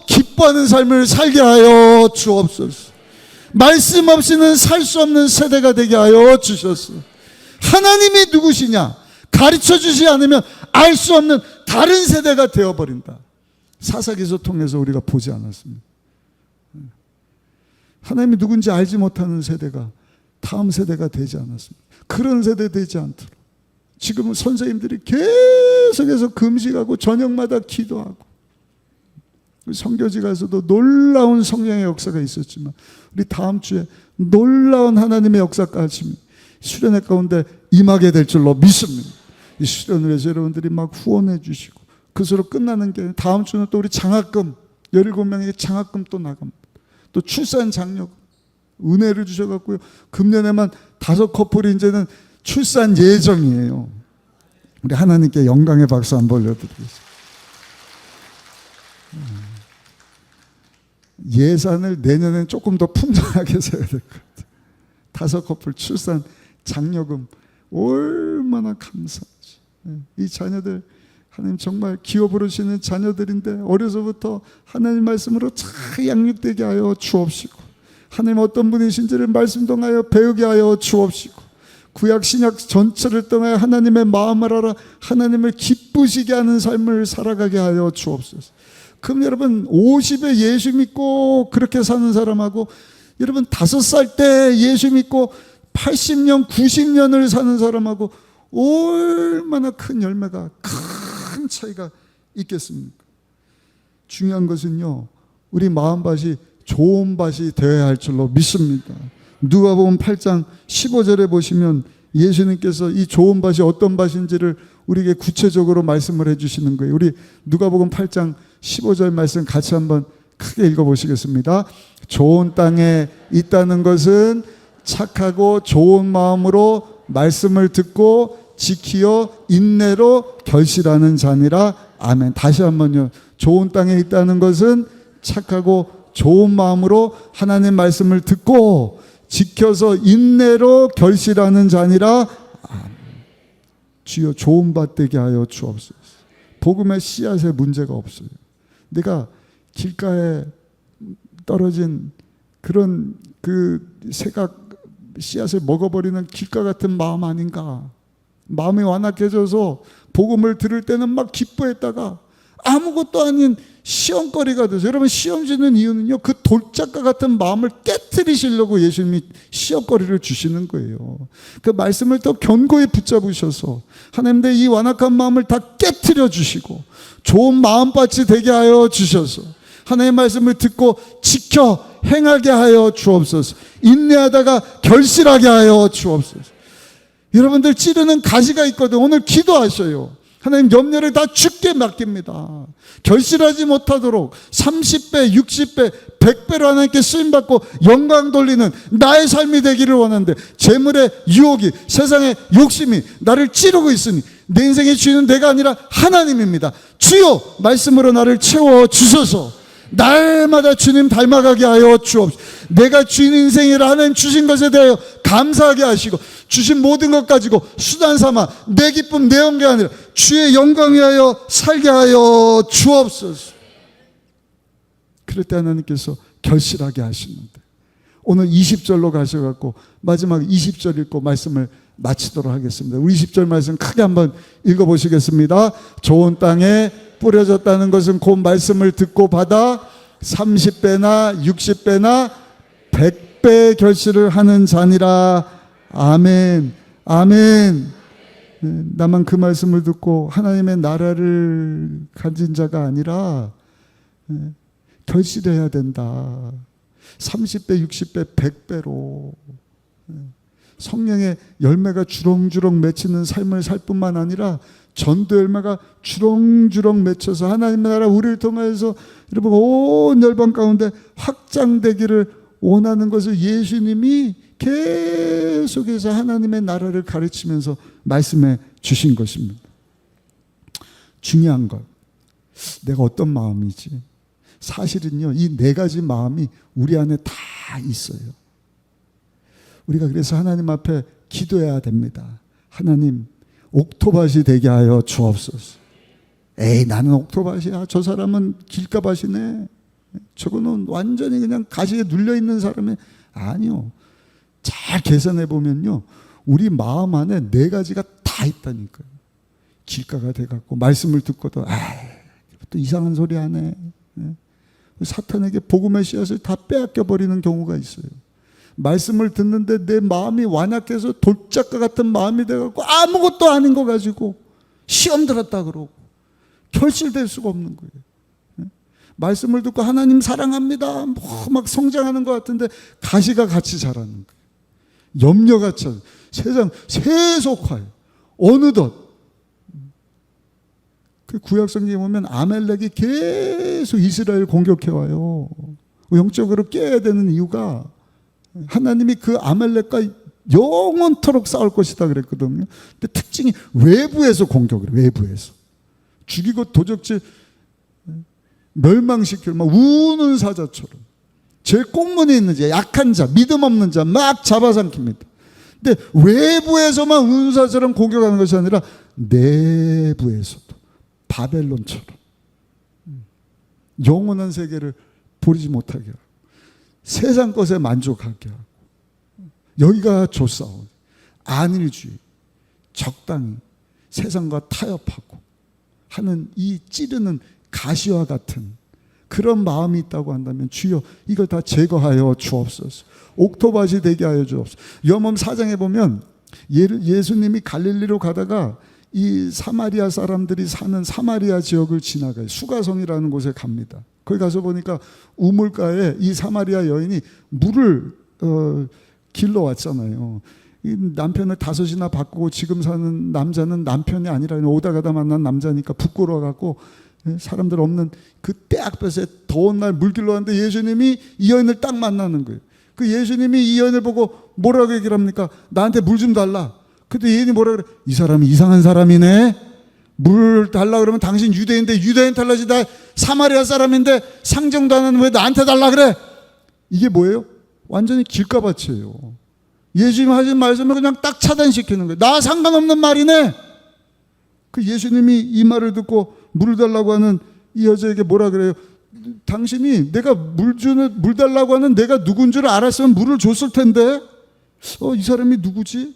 Speaker 2: 기뻐하는 삶을 살게 하여 주옵소서. 말씀 없이는 살 수 없는 세대가 되게 하여 주셔서 하나님이 누구시냐 가르쳐 주지 않으면 알 수 없는 다른 세대가 되어버린다. 사사기서 통해서 우리가 보지 않았습니다. 하나님이 누군지 알지 못하는 세대가 다음 세대가 되지 않았습니다. 그런 세대 되지 않도록 지금은 선생님들이 계속해서 금식하고 저녁마다 기도하고 선교지 가서도 놀라운 성령의 역사가 있었지만 우리 다음 주에 놀라운 하나님의 역사까지 수련회 가운데 임하게 될 줄로 믿습니다. 이 수련을 위해서 여러분들이 막 후원해 주시고 그것으로 끝나는 게 다음 주는 또 우리 장학금 17명에게 장학금 또 나갑니다. 또 출산 장려금 은혜를 주셔갖고요. 금년에만 5커플이 이제는 출산 예정이에요. 우리 하나님께 영광의 박수 한번 올려드리겠습니다. 예산을 내년엔 조금 더 풍성하게 써야 될 것 같아요. 5커플 출산 장려금 얼마나 감사하지. 이 자녀들 하나님 정말 기어 부르시는 자녀들인데 어려서부터 하나님 말씀으로 잘 양육되게 하여 주옵시고 하나님 어떤 분이신지를 말씀 통하여 배우게 하여 주옵시고 구약 신약 전체를 통하여 하나님의 마음을 알아 하나님을 기쁘시게 하는 삶을 살아가게 하여 주옵소서. 그럼 여러분 50에 예수 믿고 그렇게 사는 사람하고 여러분 5살 때 예수 믿고 80년 90년을 사는 사람하고 얼마나 큰 열매가 큰 차이가 있겠습니까? 중요한 것은요 우리 마음밭이 좋은 밭이 되어야 할 줄로 믿습니다. 누가복음 8장 15절에 보시면 예수님께서 이 좋은 밭이 어떤 밭인지를 우리에게 구체적으로 말씀을 해주시는 거예요. 우리 누가복음 8장 15절 말씀 같이 한번 크게 읽어보시겠습니다. 좋은 땅에 있다는 것은 착하고 좋은 마음으로 말씀을 듣고 지키어 인내로 결실하는 자니라. 아멘. 다시 한번요. 좋은 땅에 있다는 것은 착하고 좋은 마음으로 하나님 말씀을 듣고 지켜서 인내로 결실하는 자니라. 아멘. 주여 좋은 밭 되게 하여 주옵소서. 복음의 씨앗에 문제가 없어요. 내가 길가에 떨어진 그런 그 새각 씨앗을 먹어버리는 길가 같은 마음 아닌가. 마음이 완악해져서 복음을 들을 때는 막 기뻐했다가 아무것도 아닌 시험거리가 돼서 여러분 시험 주는 이유는요 그 돌짝과 같은 마음을 깨트리시려고 예수님이 시험거리를 주시는 거예요. 그 말씀을 더 견고히 붙잡으셔서 하나님의 이 완악한 마음을 다 깨트려 주시고 좋은 마음밭이 되게 하여 주셔서 하나님의 말씀을 듣고 지켜 행하게 하여 주옵소서. 인내하다가 결실하게 하여 주옵소서. 여러분들 찌르는 가시가 있거든. 오늘 기도하셔요. 하나님 염려를 다 주께 맡깁니다. 결실하지 못하도록 30배, 60배, 100배로 하나님께 쓰임받고 영광 돌리는 나의 삶이 되기를 원하는데 재물의 유혹이 세상의 욕심이 나를 찌르고 있으니 내 인생의 주인은 내가 아니라 하나님입니다. 주여 말씀으로 나를 채워주소서. 날마다 주님 닮아가게 하여 주옵소서. 내가 주인 인생이라 하나님 주신 것에 대하여 감사하게 하시고 주신 모든 것 가지고 수단 삼아 내 기쁨 내 영광이 아니라 주의 영광 위하여 살게 하여 주옵소서. 그럴 때 하나님께서 결실하게 하시는데 오늘 20절로 가셔갖고 마지막 20절 읽고 말씀을 마치도록 하겠습니다. 우리 20절 말씀 크게 한번 읽어보시겠습니다. 좋은 땅에 뿌려졌다는 것은 곧 말씀을 듣고 받아 30배나 60배나 100배 결실을 하는 자니라. 아멘. 아멘. 나만 그 말씀을 듣고 하나님의 나라를 가진 자가 아니라 결실해야 된다. 30배, 60배, 100배로 성령의 열매가 주렁주렁 맺히는 삶을 살 뿐만 아니라 전도 열매가 주렁주렁 맺혀서 하나님의 나라 우리를 통해서 여러분 온 열방 가운데 확장되기를 원하는 것을 예수님이 계속해서 하나님의 나라를 가르치면서 말씀해 주신 것입니다. 중요한 것, 내가 어떤 마음이지? 사실은요, 이 네 가지 마음이 우리 안에 다 있어요. 우리가 그래서 하나님 앞에 기도해야 됩니다. 하나님, 옥토밭이 되게 하여 주옵소서. 에이, 나는 옥토밭이야. 저 사람은 길가밭이네. 저거는 완전히 그냥 가시에 눌려있는 사람이 아니요. 잘 계산해 보면요, 우리 마음 안에 네 가지가 다 있다니까요. 길가가 돼갖고 말씀을 듣고도 또 이상한 소리 하네. 사탄에게 복음의 씨앗을 다 빼앗겨 버리는 경우가 있어요. 말씀을 듣는데 내 마음이 완악해서 돌짝과 같은 마음이 돼갖고 아무것도 아닌 거 가지고 시험 들었다 그러고 결실될 수가 없는 거예요. 말씀을 듣고 하나님 사랑합니다 막 성장하는 것 같은데 가시가 같이 자라는 거예요. 염려가 차 세상 세속화예요. 어느덧 그 구약 성경에 보면 아멜렉이 계속 이스라엘 공격해와요. 영적으로 깨야 되는 이유가 하나님이 그 아멜렉과 영원토록 싸울 것이다 그랬거든요. 근데 특징이 외부에서 공격을 해요. 외부에서 죽이고 도적질 멸망시킬 막 우는 사자처럼 제일 꽁문에 있는 자, 약한 자, 믿음 없는 자 막 잡아삼킵니다. 근데 외부에서만 우는 사자처럼 공격하는 것이 아니라 내부에서도 바벨론처럼 영원한 세계를 버리지 못하게 하고 세상 것에 만족하게 하고 여기가 좋사온 안일주의 적당히 세상과 타협하고 하는 이 찌르는 가시와 같은 그런 마음이 있다고 한다면 주여 이걸 다 제거하여 주옵소서. 옥토밭이 되게 하여 주옵소서. 요한복음 4장에 보면 예수님이 갈릴리로 가다가 이 사마리아 사람들이 사는 사마리아 지역을 지나가요. 수가성이라는 곳에 갑니다. 거기 가서 보니까 우물가에 이 사마리아 여인이 물을 길러 왔잖아요. 이 남편을 5이나 바꾸고 지금 사는 남자는 남편이 아니라 오다 가다 만난 남자니까 부끄러워갖고 사람들 없는 그 때악볕에 더운 날 물 길러 왔는데 예수님이 이 여인을 딱 만나는 거예요. 그 예수님이 이 여인을 보고 뭐라고 얘기를 합니까? 나한테 물 좀 달라. 근데 얘는 뭐라 그래? 이 사람이 이상한 사람이네. 물 달라 그러면 당신 유대인인데 유대인 달라지 나 사마리아 사람인데 상정도 안 하는 왜 나한테 달라 그래? 이게 뭐예요? 완전히 길가밭이에요. 예수님 하신 말씀을 그냥 딱 차단시키는 거예요. 나 상관없는 말이네. 그 예수님이 이 말을 듣고 물을 달라고 하는 이 여자에게 뭐라 그래요? 당신이 내가 물 달라고 하는 내가 누군 줄 알았으면 물을 줬을 텐데 이 사람이 누구지?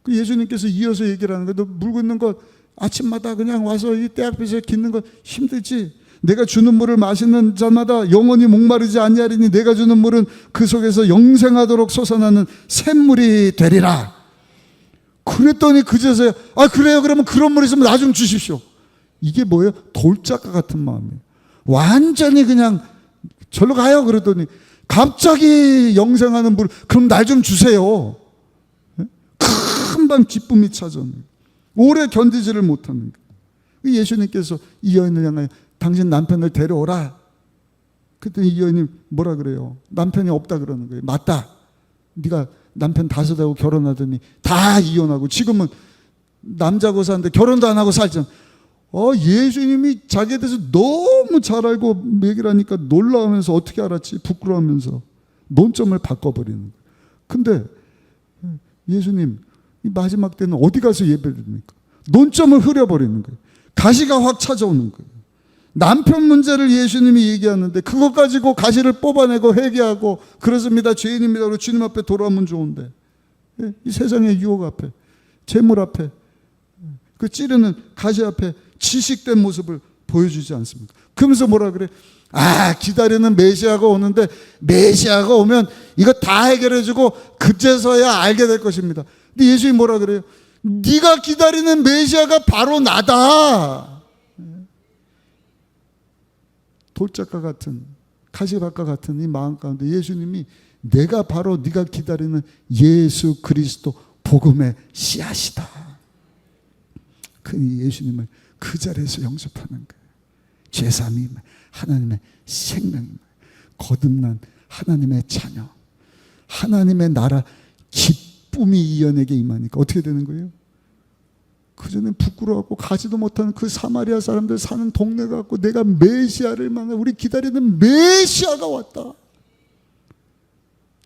Speaker 2: 그 예수님께서 이어서 얘기를 하는 거예요. 너 물 긋는 거 아침마다 그냥 와서 이 때악빛에 깃는 거 힘들지? 내가 주는 물을 마시는 자마다 영원히 목마르지 아니하리니 내가 주는 물은 그 속에서 영생하도록 솟아나는 샘물이 되리라. 그랬더니 그제서야 그래요? 그러면 그런 물 있으면 나 좀 주십시오. 이게 뭐예요? 돌짝과 같은 마음이에요. 완전히 그냥 절로 가요 그러더니 갑자기 영생하는 물 그럼 날 좀 주세요. 금방 기쁨이 찾아오는 거예요. 오래 견디지를 못하는 거예요. 예수님께서 이 여인을 향하여 당신 남편을 데려오라. 그랬더니 이 여인이 뭐라 그래요? 남편이 없다 그러는 거예요. 맞다. 네가 남편 5하고 결혼하더니 다 이혼하고 지금은 남자고 사는데 결혼도 안 하고 살잖아. 예수님이 자기에 대해서 너무 잘 알고 얘기를 하니까 놀라우면서 어떻게 알았지? 부끄러워하면서 논점을 바꿔버리는 거예요. 근데 예수님 이 마지막 때는 어디 가서 예배를 드립니까? 논점을 흐려버리는 거예요. 가시가 확 찾아오는 거예요. 남편 문제를 예수님이 얘기하는데 그것 가지고 가시를 뽑아내고 회개하고 그렇습니다 죄인입니다 그리고 주님 앞에 돌아오면 좋은데 이 세상의 유혹 앞에 재물 앞에 그 찌르는 가시 앞에 지식된 모습을 보여주지 않습니까? 그러면서 뭐라 그래? 기다리는 메시아가 오는데 메시아가 오면 이거 다 해결해주고 그제서야 알게 될 것입니다. 근데 예수님이 뭐라 그래요? 네가 기다리는 메시아가 바로 나다. 돌짝과 같은, 가시밭과 같은 이 마음 가운데 예수님이 내가 바로 네가 기다리는 예수 그리스도 복음의 씨앗이다. 그 예수님을 그 자리에서 영접하는 거예요. 죄삼이 하나님의 생명입니다. 거듭난 하나님의 자녀, 하나님의 나라 기쁨이 이 연에게 임하니까 어떻게 되는 거예요? 그전엔 부끄러워하고 가지도 못하는 그 사마리아 사람들 사는 동네 갖고 내가 메시아를 만나, 우리 기다리는 메시아가 왔다.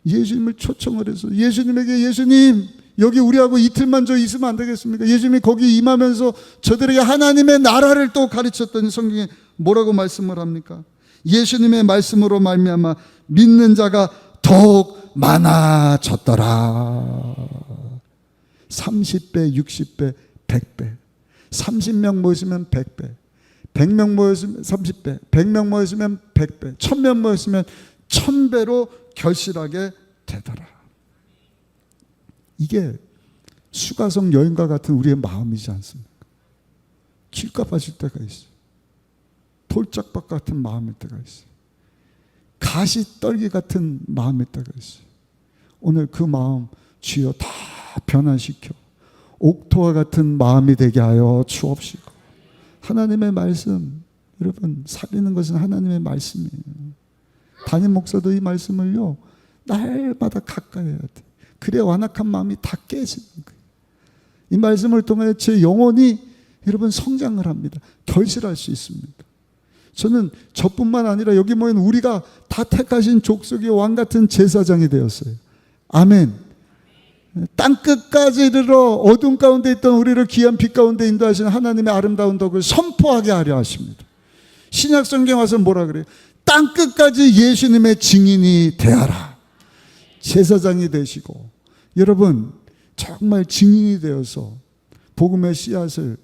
Speaker 2: 예수님을 초청을 해서 예수님에게, 예수님 여기 우리하고 이틀만 저 있으면 안 되겠습니까? 예수님이 거기 임하면서 저들에게 하나님의 나라를 또 가르쳤더니 성경에 뭐라고 말씀을 합니까? 예수님의 말씀으로 말미암아 믿는 자가 더욱 많아졌더라. 30배, 60배, 100배. 30명 모였으면 100배, 100명 모였으면 30배, 100명 모였으면 100배, 1000명 모였으면 1000배로 결실하게 되더라. 이게 수가성 여인과 같은 우리의 마음이지 않습니까? 길가 빠질 때가 있어요. 돌짝밭 같은 마음일 때가 있어요. 가시 떨기 같은 마음일 때가 있어요. 오늘 그 마음 주여 다 변화시켜 옥토와 같은 마음이 되게 하여 주옵시고, 하나님의 말씀, 여러분 살리는 것은 하나님의 말씀이에요. 담임 목사도 이 말씀을요 날마다 가까이 해야 돼. 그래야 완악한 마음이 다 깨지는 거예요. 이 말씀을 통해 제 영혼이 여러분 성장을 합니다. 결실할 수 있습니다. 저는 저뿐만 아니라 여기 모인 우리가 다 택하신 족속의 왕 같은 제사장이 되었어요. 아멘. 땅끝까지 이르러 어둠 가운데 있던 우리를 귀한 빛 가운데 인도하시는 하나님의 아름다운 덕을 선포하게 하려 하십니다. 신약 성경 와서 뭐라 그래요? 땅끝까지 예수님의 증인이 되어라. 제사장이 되시고 여러분 정말 증인이 되어서 복음의 씨앗을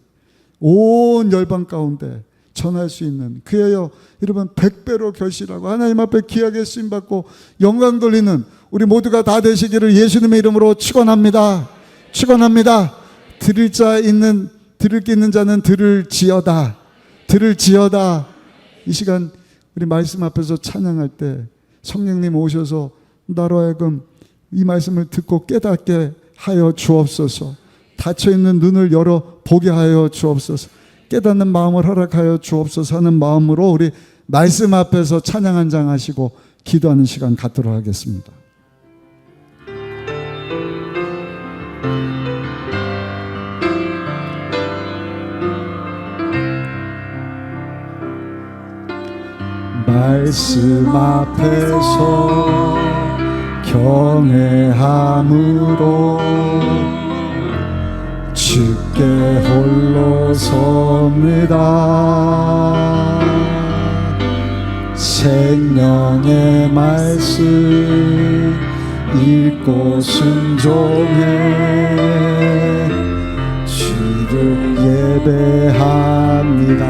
Speaker 2: 온 열방 가운데 전할 수 있는, 그예요 여러분 100배로 결실하고 하나님 앞에 귀하게 쓰임받고 영광 돌리는 우리 모두가 다 되시기를 예수님의 이름으로 축원합니다. 축원합니다. 들을 게 있는 자는 들을지어다. 들을지어다. 이 시간 우리 말씀 앞에서 찬양할 때 성령님 오셔서 나로 하여금 이 말씀을 듣고 깨닫게 하여 주옵소서. 닫혀있는 눈을 열어 보게 하여 주옵소서. 깨닫는 마음을 허락하여 주옵소서 하는 마음으로 우리 말씀 앞에서 찬양 한 장 하시고 기도하는 시간 갖도록 하겠습니다. 말씀 앞에서 경외함으로 주께 홀로 섭니다. 생명의 말씀 읽고 순종해 주를 예배합니다.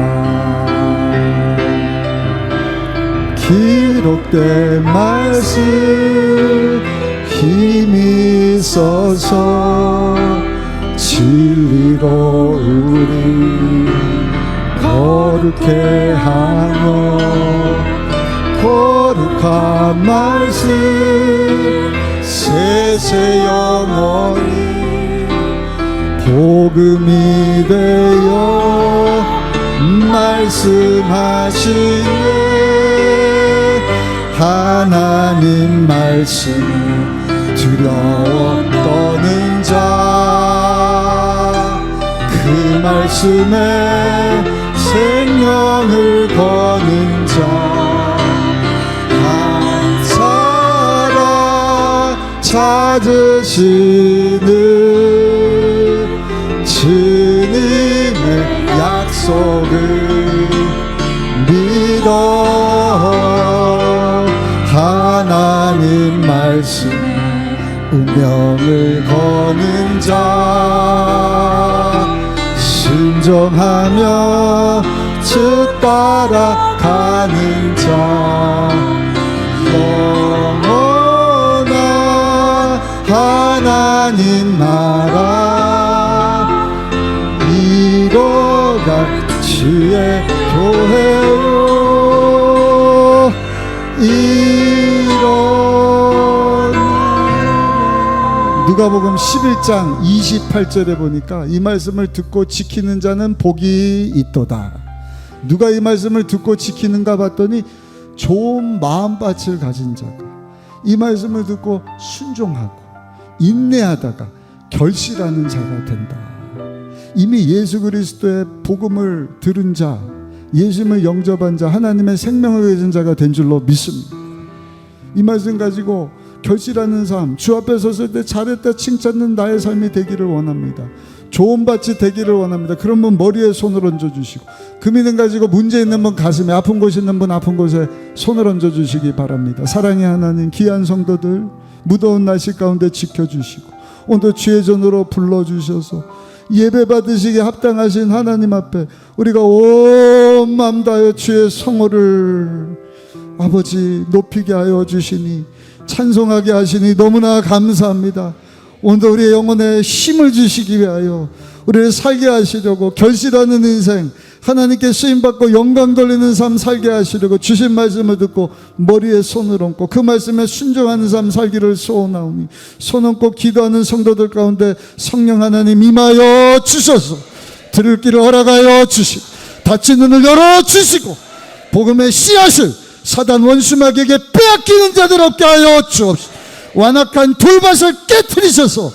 Speaker 2: 기록된 말씀 힘이 있어서 진리로 우리 거룩해 하며 거룩한 말씀 세세 영원히 복음이 되어 말씀하시네. 하나님 말씀 두려워 떠는 자 그 말씀에 생명을 거는 자 항상 찾으시는 주님의 약속을 믿어. 하나님 말씀 운명을 거는 자 순종하며 주 따라가는 자 영원한 하나님 나라 주의 교회요 일어나. 누가복음 11장 28절에 보니까 이 말씀을 듣고 지키는 자는 복이 있도다. 누가 이 말씀을 듣고 지키는가 봤더니 좋은 마음밭을 가진 자가 이 말씀을 듣고 순종하고 인내하다가 결실하는 자가 된다. 이미 예수 그리스도의 복음을 들은 자, 예수님을 영접한 자, 하나님의 생명을 가진 자가 된 줄로 믿습니다. 이 말씀 가지고 결실하는 삶, 주 앞에 섰을 때 잘했다 칭찬는 나의 삶이 되기를 원합니다. 좋은 밭이 되기를 원합니다. 그런 분 머리에 손을 얹어주시고, 그 믿음 가지고 문제 있는 분 가슴에, 아픈 곳 있는 분 아픈 곳에 손을 얹어주시기 바랍니다. 사랑의 하나님, 귀한 성도들 무더운 날씨 가운데 지켜주시고 오늘 주의 전으로 불러주셔서 예배 받으시기에 합당하신 하나님 앞에 우리가 온 마음 다하여 주의 성호를 아버지 높이게 하여 주시니, 찬송하게 하시니 너무나 감사합니다. 오늘 우리의 영혼에 힘을 주시기 위하여 우리를 살게 하시려고, 결실하는 인생, 하나님께 쓰임받고 영광 돌리는 삶 살게 하시려고 주신 말씀을 듣고 머리에 손을 얹고 그 말씀에 순종하는 삶 살기를 소원하오니, 손 얹고 기도하는 성도들 가운데 성령 하나님 임하여 주셔서 들을 길을 허락하여 주시고 닫힌 눈을 열어주시고 복음의 씨앗을 사단 원수마귀에게 빼앗기는 자들 없게 하여 주옵시고, 완악한 돌밭을 깨트리셔서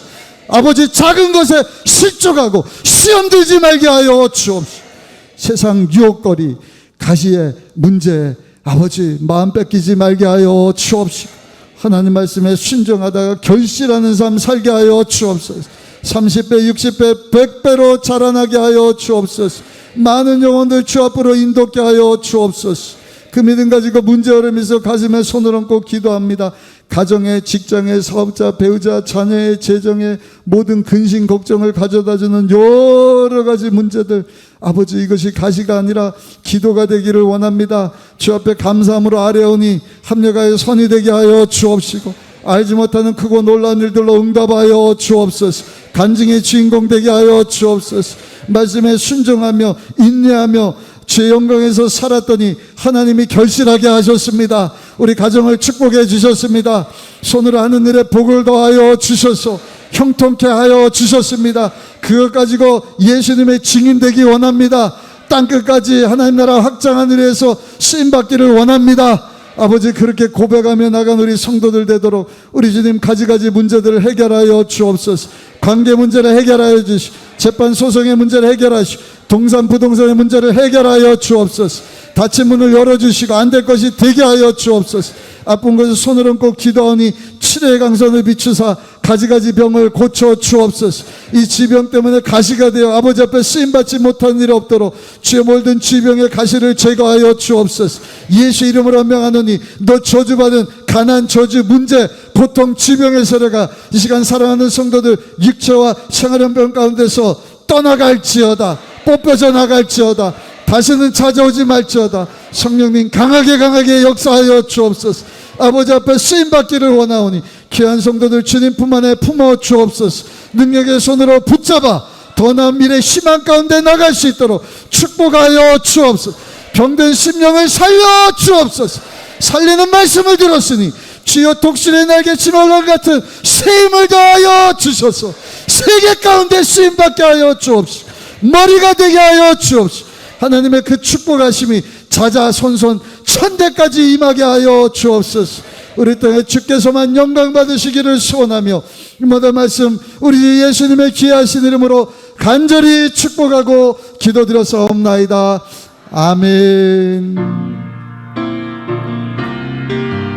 Speaker 2: 아버지 작은 것에 실족하고 시험 들지 말게 하여 주옵시고, 세상 유혹거리 가시의 문제 아버지 마음 뺏기지 말게 하여 주옵시고, 하나님 말씀에 순종하다가 결실하는 삶 살게 하여 주옵소서. 30배 60배 100배로 자라나게 하여 주옵소서. 많은 영혼들 주 앞으로 인도케 하여 주옵소서. 그 믿음 가지고 문제 어려움에서 가슴에 손을 얹고 기도합니다. 가정에, 직장에, 사업자, 배우자, 자녀의 재정에 모든 근심 걱정을 가져다주는 여러 가지 문제들, 아버지 이것이 가시가 아니라 기도가 되기를 원합니다. 주 앞에 감사함으로 아뢰오니 합력하여 선이 되게 하여 주옵시고, 알지 못하는 크고 놀라운 일들로 응답하여 주옵소서. 간증의 주인공 되게 하여 주옵소서. 말씀에 순종하며 인내하며 주의 영광에서 살았더니 하나님이 결실하게 하셨습니다. 우리 가정을 축복해 주셨습니다. 손으로 하는 일에 복을 더하여 주셔서 형통케 하여 주셨습니다. 그것 가지고 예수님의 증인 되기 원합니다. 땅끝까지 하나님 나라 확장하는 일에서 쓰임받기를 원합니다. 아버지 그렇게 고백하며 나간 우리 성도들 되도록 우리 주님 가지가지 문제들을 해결하여 주옵소서. 관계 문제를 해결하여 주시고, 재판 소송의 문제를 해결하시고, 동산 부동산의 문제를 해결하여 주옵소서. 닫힌 문을 열어주시고 안 될 것이 되게 하여 주옵소서. 아픈 것을 손을 얹고 기도하니 치료의 강선을 비추사 가지가지 병을 고쳐 주옵소서. 이 지병 때문에 가시가 되어 아버지 앞에 쓰임받지 못하는 일이 없도록 주의 모든 지병의 가시를 제거하여 주옵소서. 예수 이름으로 명하노니 너 저주받은 가난, 저주, 문제, 고통, 지병의 세례가 이 시간 사랑하는 성도들 육체와 생활형병 가운데서 떠나갈지어다. 뽑혀져 나갈지어다. 다시는 찾아오지 말지어다. 성령님 강하게 역사하여 주옵소서. 아버지 앞에 쓰임받기를 원하오니 귀한 성도들 주님 품 안에 품어 주옵소서. 능력의 손으로 붙잡아 더 나은 미래 희망 가운데 나갈 수 있도록 축복하여 주옵소서. 병든 심령을 살려 주옵소서. 살리는 말씀을 들었으니 주여 독신의 날개 진월랑 같은 새 힘을 더하여 주셔서 세계 가운데 쓰임받게 하여 주옵소서. 머리가 되게 하여 주옵소서. 하나님의 그 축복하심이 자자손손 천대까지 임하게 하여 주옵소서. 우리 땅에 주께서만 영광 받으시기를 소원하며 이 모든 말씀 우리 예수님의 귀하신 이름으로 간절히 축복하고 기도드렸사옵나이다. 아멘.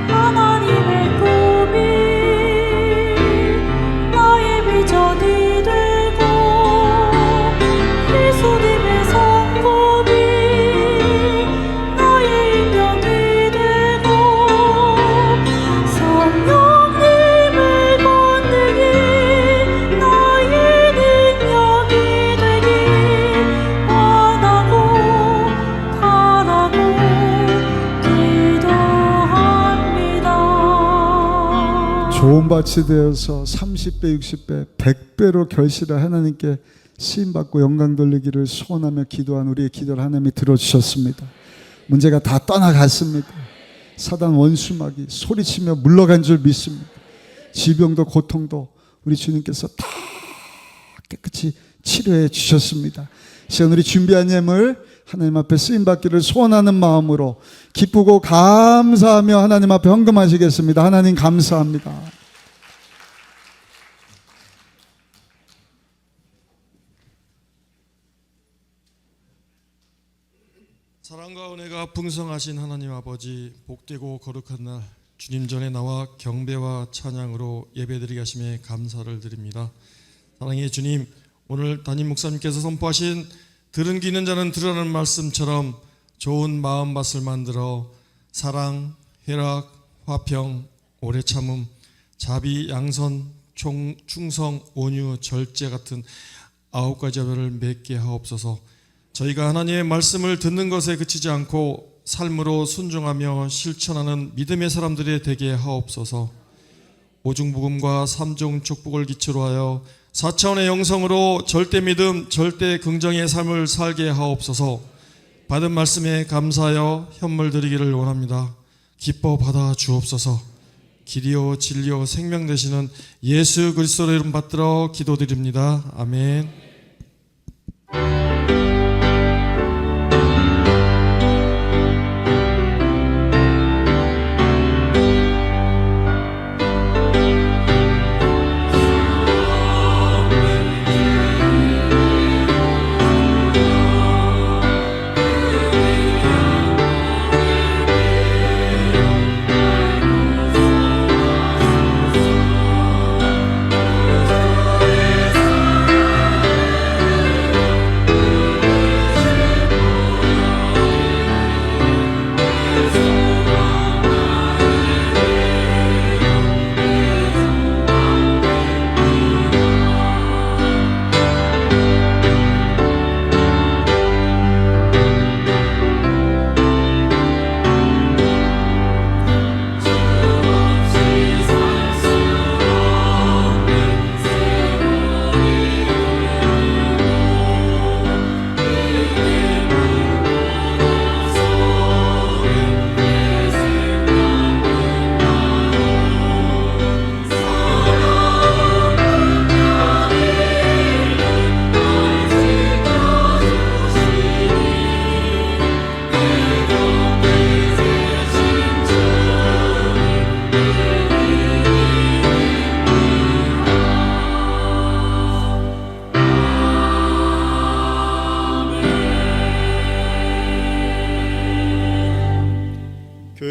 Speaker 4: 하나님의 꿈이 나의 비전이 되고 예수님의 성품이 나의 인격이 되고 성령님의 권능이 나의 능력이 되기 원하고 바라고 기도합니다.
Speaker 2: 좋은 밭이 되어서 30배 60배 100배로 결실을 하나님께 쓰임받고 영광 돌리기를 소원하며 기도한 우리의 기도를 하나님이 들어주셨습니다. 문제가 다 떠나갔습니다. 사단 원수막이 소리치며 물러간 줄 믿습니다. 질병도 고통도 우리 주님께서 다 깨끗이 치료해 주셨습니다. 시간 우리 준비한 예물 하나님 앞에 쓰임받기를 소원하는 마음으로 기쁘고 감사하며 하나님 앞에 헌금하시겠습니다. 하나님 감사합니다.
Speaker 6: 사랑과 은혜가 풍성하신 하나님 아버지, 복되고 거룩한 날 주님 전에 나와 경배와 찬양으로 예배드리게 하심에 감사를 드립니다. 사랑의 주님, 오늘 담임 목사님께서 선포하신 들은 귀 있는 자는 들으라는 말씀처럼 좋은 마음밭을 만들어 사랑, 회락, 화평, 오래 참음, 자비, 양선, 충성, 온유, 절제 같은 9가지 자별을 맺게 하옵소서. 저희가 하나님의 말씀을 듣는 것에 그치지 않고 삶으로 순종하며 실천하는 믿음의 사람들이 되게 하옵소서. 오중복음과 삼종 축복을 기초로 하여 4차원의 영성으로 절대 믿음, 절대 긍정의 삶을 살게 하옵소서. 받은 말씀에 감사하여 현물 드리기를 원합니다. 기뻐 받아 주옵소서. 길이요 진리요 생명 되시는 예수 그리스도의 이름 받들어 기도드립니다. 아멘.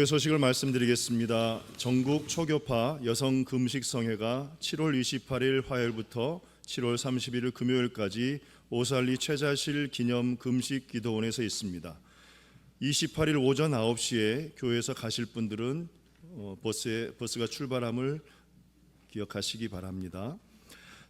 Speaker 3: 교회 소식을 말씀드리겠습니다. 전국 초교파 여성 금식 성회가 7월 28일 화요일부터 7월 31일 금요일까지 오살리 최자실 기념 금식 기도원에서 있습니다. 28일 오전 9시에 교회에서 가실 분들은 버스가 출발함을 기억하시기 바랍니다.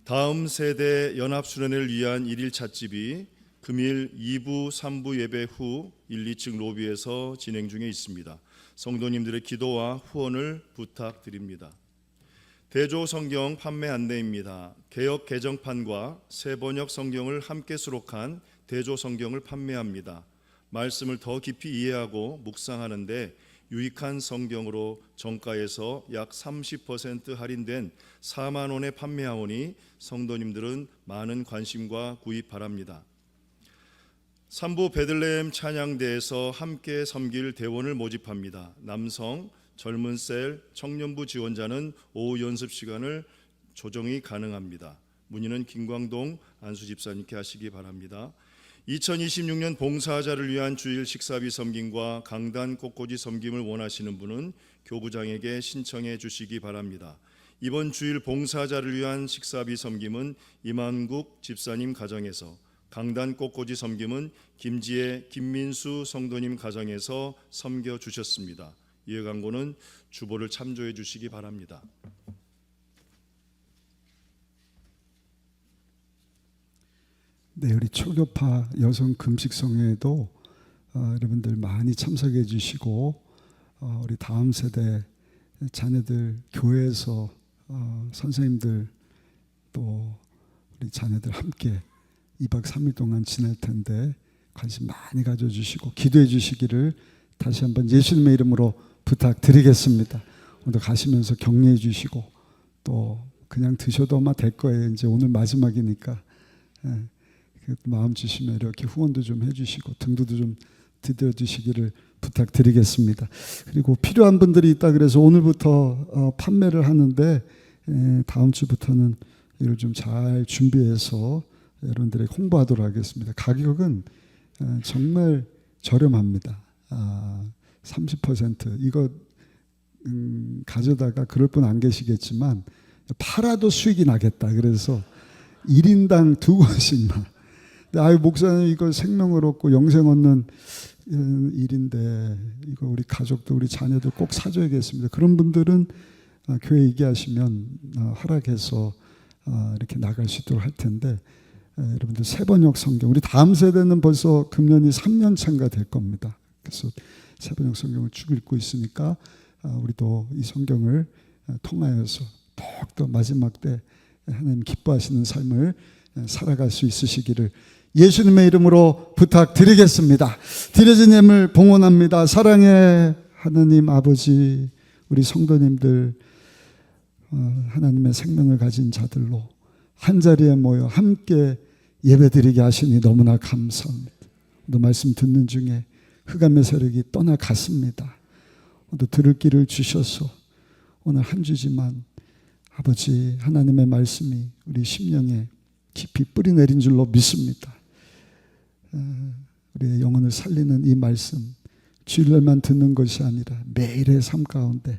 Speaker 3: 다음 세대 연합수련회를 위한 1일 찻집이 금일 2부, 3부 예배 후 1, 2층 로비에서 진행 중에 있습니다. 성도님들의 기도와 후원을 부탁드립니다. 대조 성경 판매 안내입니다. 개역 개정판과 새 번역 성경을 함께 수록한 대조 성경을 판매합니다. 말씀을 더 깊이 이해하고 묵상하는데 유익한 성경으로 정가에서 약 30% 할인된 4만 원에 판매하오니 성도님들은 많은 관심과 구입 바랍니다. 3부 베들레헴 찬양대에서 함께 섬길 대원을 모집합니다. 남성, 젊은 셀, 청년부 지원자는 오후 연습 시간을 조정이 가능합니다. 문의는 김광동 안수집사님께 하시기 바랍니다. 2026년 봉사자를 위한 주일 식사비 섬김과 강단 꽃꽂이 섬김을 원하시는 분은 교구장에게 신청해 주시기 바랍니다. 이번 주일 봉사자를 위한 식사비 섬김은 이만국 집사님 가정에서, 강단 꽃꽂이 섬김은 김지혜 김민수 성도님 가정에서 섬겨 주셨습니다. 이해 광고는 주보를 참조해 주시기 바랍니다.
Speaker 2: 네, 우리 초교파 여성 금식성회에도 여러분들 많이 참석해 주시고 우리 다음 세대 자녀들 교회에서 선생님들 또 우리 자녀들 함께 2박 3일 동안 지낼 텐데 관심 많이 가져주시고 기도해 주시기를 다시 한번 예수님의 이름으로 부탁드리겠습니다. 오늘 가시면서 격려해 주시고 또 그냥 드셔도 아마 될 거예요. 이제 오늘 마지막이니까 마음 주시면 이렇게 후원도 좀 해주시고 등도도 좀 드려 주시기를 부탁드리겠습니다. 그리고 필요한 분들이 있다 그래서 오늘부터 판매를 하는데 다음 주부터는 이걸 좀 잘 준비해서 여러분들에게 홍보하도록 하겠습니다. 가격은 정말 저렴합니다. 30% 이거 가져다가 그럴 분 안 계시겠지만 팔아도 수익이 나겠다. 그래서 1인당 2권씩만. 아유 목사님 이거 생명을 얻고 영생 얻는 일인데 이거 우리 가족도 우리 자녀들 꼭 사줘야겠습니다. 그런 분들은 교회 얘기하시면 허락해서 이렇게 나갈 수 있도록 할 텐데 여러분들 세번역 성경 우리 다음 세대는 벌써 금년이 3년 차가 될 겁니다. 그래서 세번역 성경을 쭉 읽고 있으니까 우리도 이 성경을 통하여서 더욱더 마지막 때 하나님 기뻐하시는 삶을 살아갈 수 있으시기를 예수님의 이름으로 부탁드리겠습니다. 드려진 예물 봉헌합니다. 사랑의 하나님 아버지, 우리 성도님들 하나님의 생명을 가진 자들로 한자리에 모여 함께 예배드리게 하시니 너무나 감사합니다. 또 말씀 듣는 중에 흑암의 세력이 떠나갔습니다. 또 들을 길을 주셔서 오늘 한 주지만 아버지 하나님의 말씀이 우리 심령에 깊이 뿌리 내린 줄로 믿습니다. 우리의 영혼을 살리는 이 말씀 주일날만 듣는 것이 아니라 매일의 삶 가운데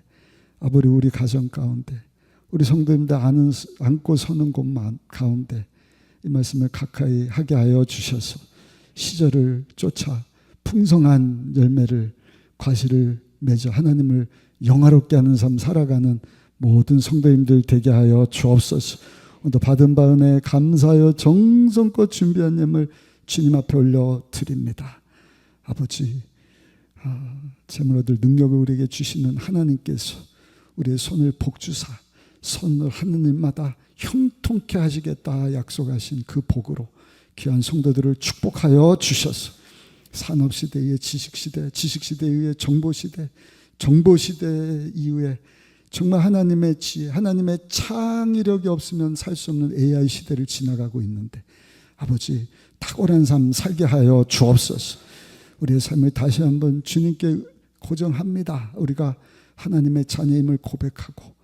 Speaker 2: 아버지 우리 가정 가운데 우리 성도님들 안고 서는 곳 가운데 이 말씀을 가까이 하게 하여 주셔서 시절을 쫓아 풍성한 열매를 과실을 맺어 하나님을 영화롭게 하는 삶 살아가는 모든 성도님들 되게 하여 주옵소서. 오늘 받은 바 은혜에 감사하여 정성껏 준비한 예물 주님 앞에 올려드립니다. 아버지 재물 얻을 능력을 우리에게 주시는 하나님께서 우리의 손을 복주사 손을 하느님마다 형통케 하시겠다 약속하신 그 복으로 귀한 성도들을 축복하여 주셔서 산업시대의 지식시대, 지식시대의 정보시대, 정보시대 이후에 정말 하나님의 지혜, 하나님의 창의력이 없으면 살 수 없는 AI 시대를 지나가고 있는데 아버지 탁월한 삶 살게 하여 주옵소서. 우리의 삶을 다시 한번 주님께 고정합니다. 우리가 하나님의 자녀임을 고백하고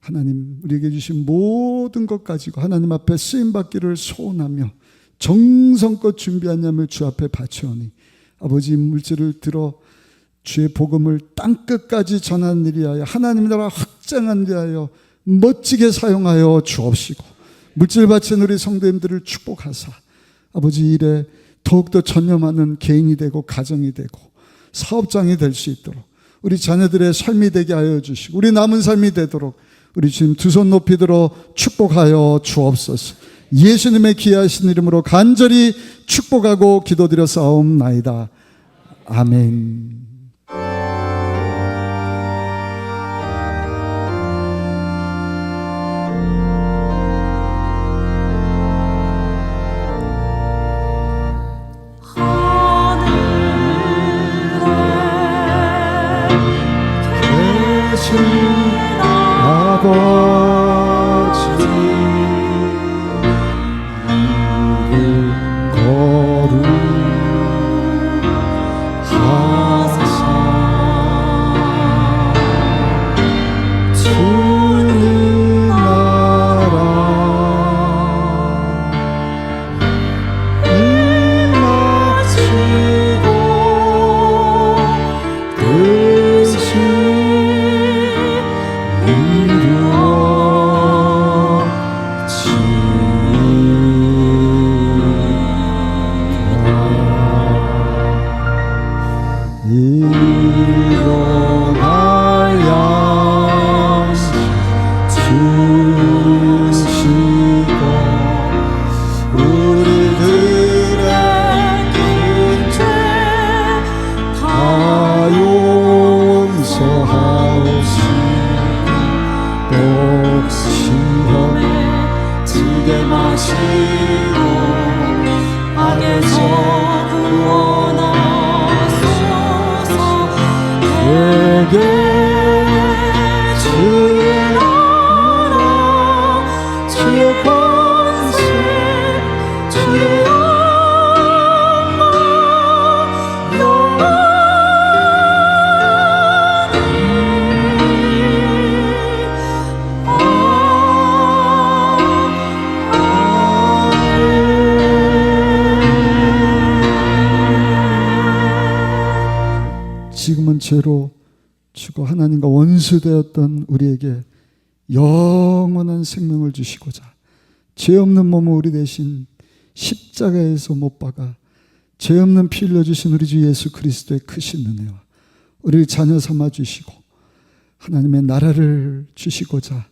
Speaker 2: 하나님 우리에게 주신 모든 것 가지고 하나님 앞에 쓰임받기를 소원하며 정성껏 준비한 예물 주 앞에 바치오니 아버지 물질을 들어 주의 복음을 땅끝까지 전하는 일이 하여 하나님 나라 확장하는 데 하여 멋지게 사용하여 주옵시고 물질 바친 우리 성도님들을 축복하사 아버지 일에 더욱더 전념하는 개인이 되고 가정이 되고 사업장이 될 수 있도록 우리 자녀들의 삶이 되게 하여 주시고 우리 남은 삶이 되도록 우리 주님 두 손 높이 들어 축복하여 주옵소서. 예수님의 귀하신 이름으로 간절히 축복하고 기도드려 싸움나이다. 아멘. 아버지 이름 거룩하사 지금은 죄로 죽어 하나님과 원수되었던 우리에게 영원한 생명을 주시고자 죄 없는 몸을 우리 대신 십자가에서 못 박아 죄 없는 피 흘려주신 우리 주 예수 그리스도의 크신 은혜와 우리를 자녀 삼아 주시고 하나님의 나라를 주시고자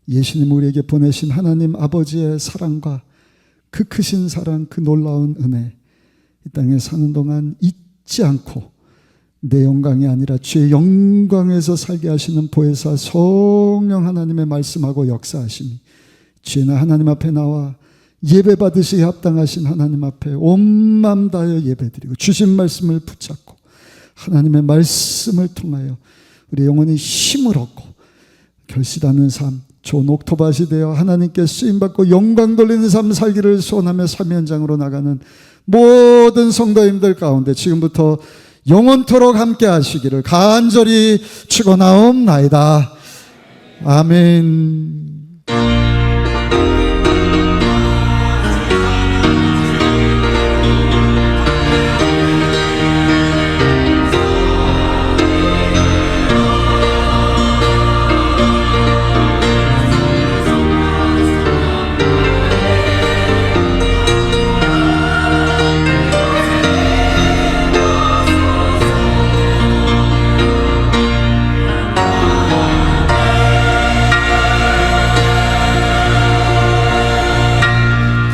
Speaker 2: 예수님 우리에게 보내신 하나님 아버지의 사랑과 그 크신 사랑, 그 놀라운 은혜 이 땅에 사는 동안 잊지 않고 내 영광이 아니라 주의 영광에서 살게 하시는 보혜사 성령 하나님의 말씀하고 역사하심이 주의 하나님 앞에 나와 예배 받으시기 합당하신 하나님 앞에 온 마음 다하여 예배드리고 주신 말씀을 붙잡고 하나님의 말씀을 통하여 우리 영혼이 힘을 얻고 결실하는 삶, 좋은 옥토밭이 되어 하나님께 쓰임받고 영광 돌리는 삶 살기를 소원하며 삶의 현장으로 나가는 모든 성도님들 가운데 지금부터 영원토록 함께 하시기를 간절히 축원하옵나이다. 아멘.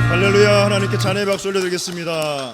Speaker 3: 할렐루야. 하나님께 찬양의 박수 올려드리겠습니다.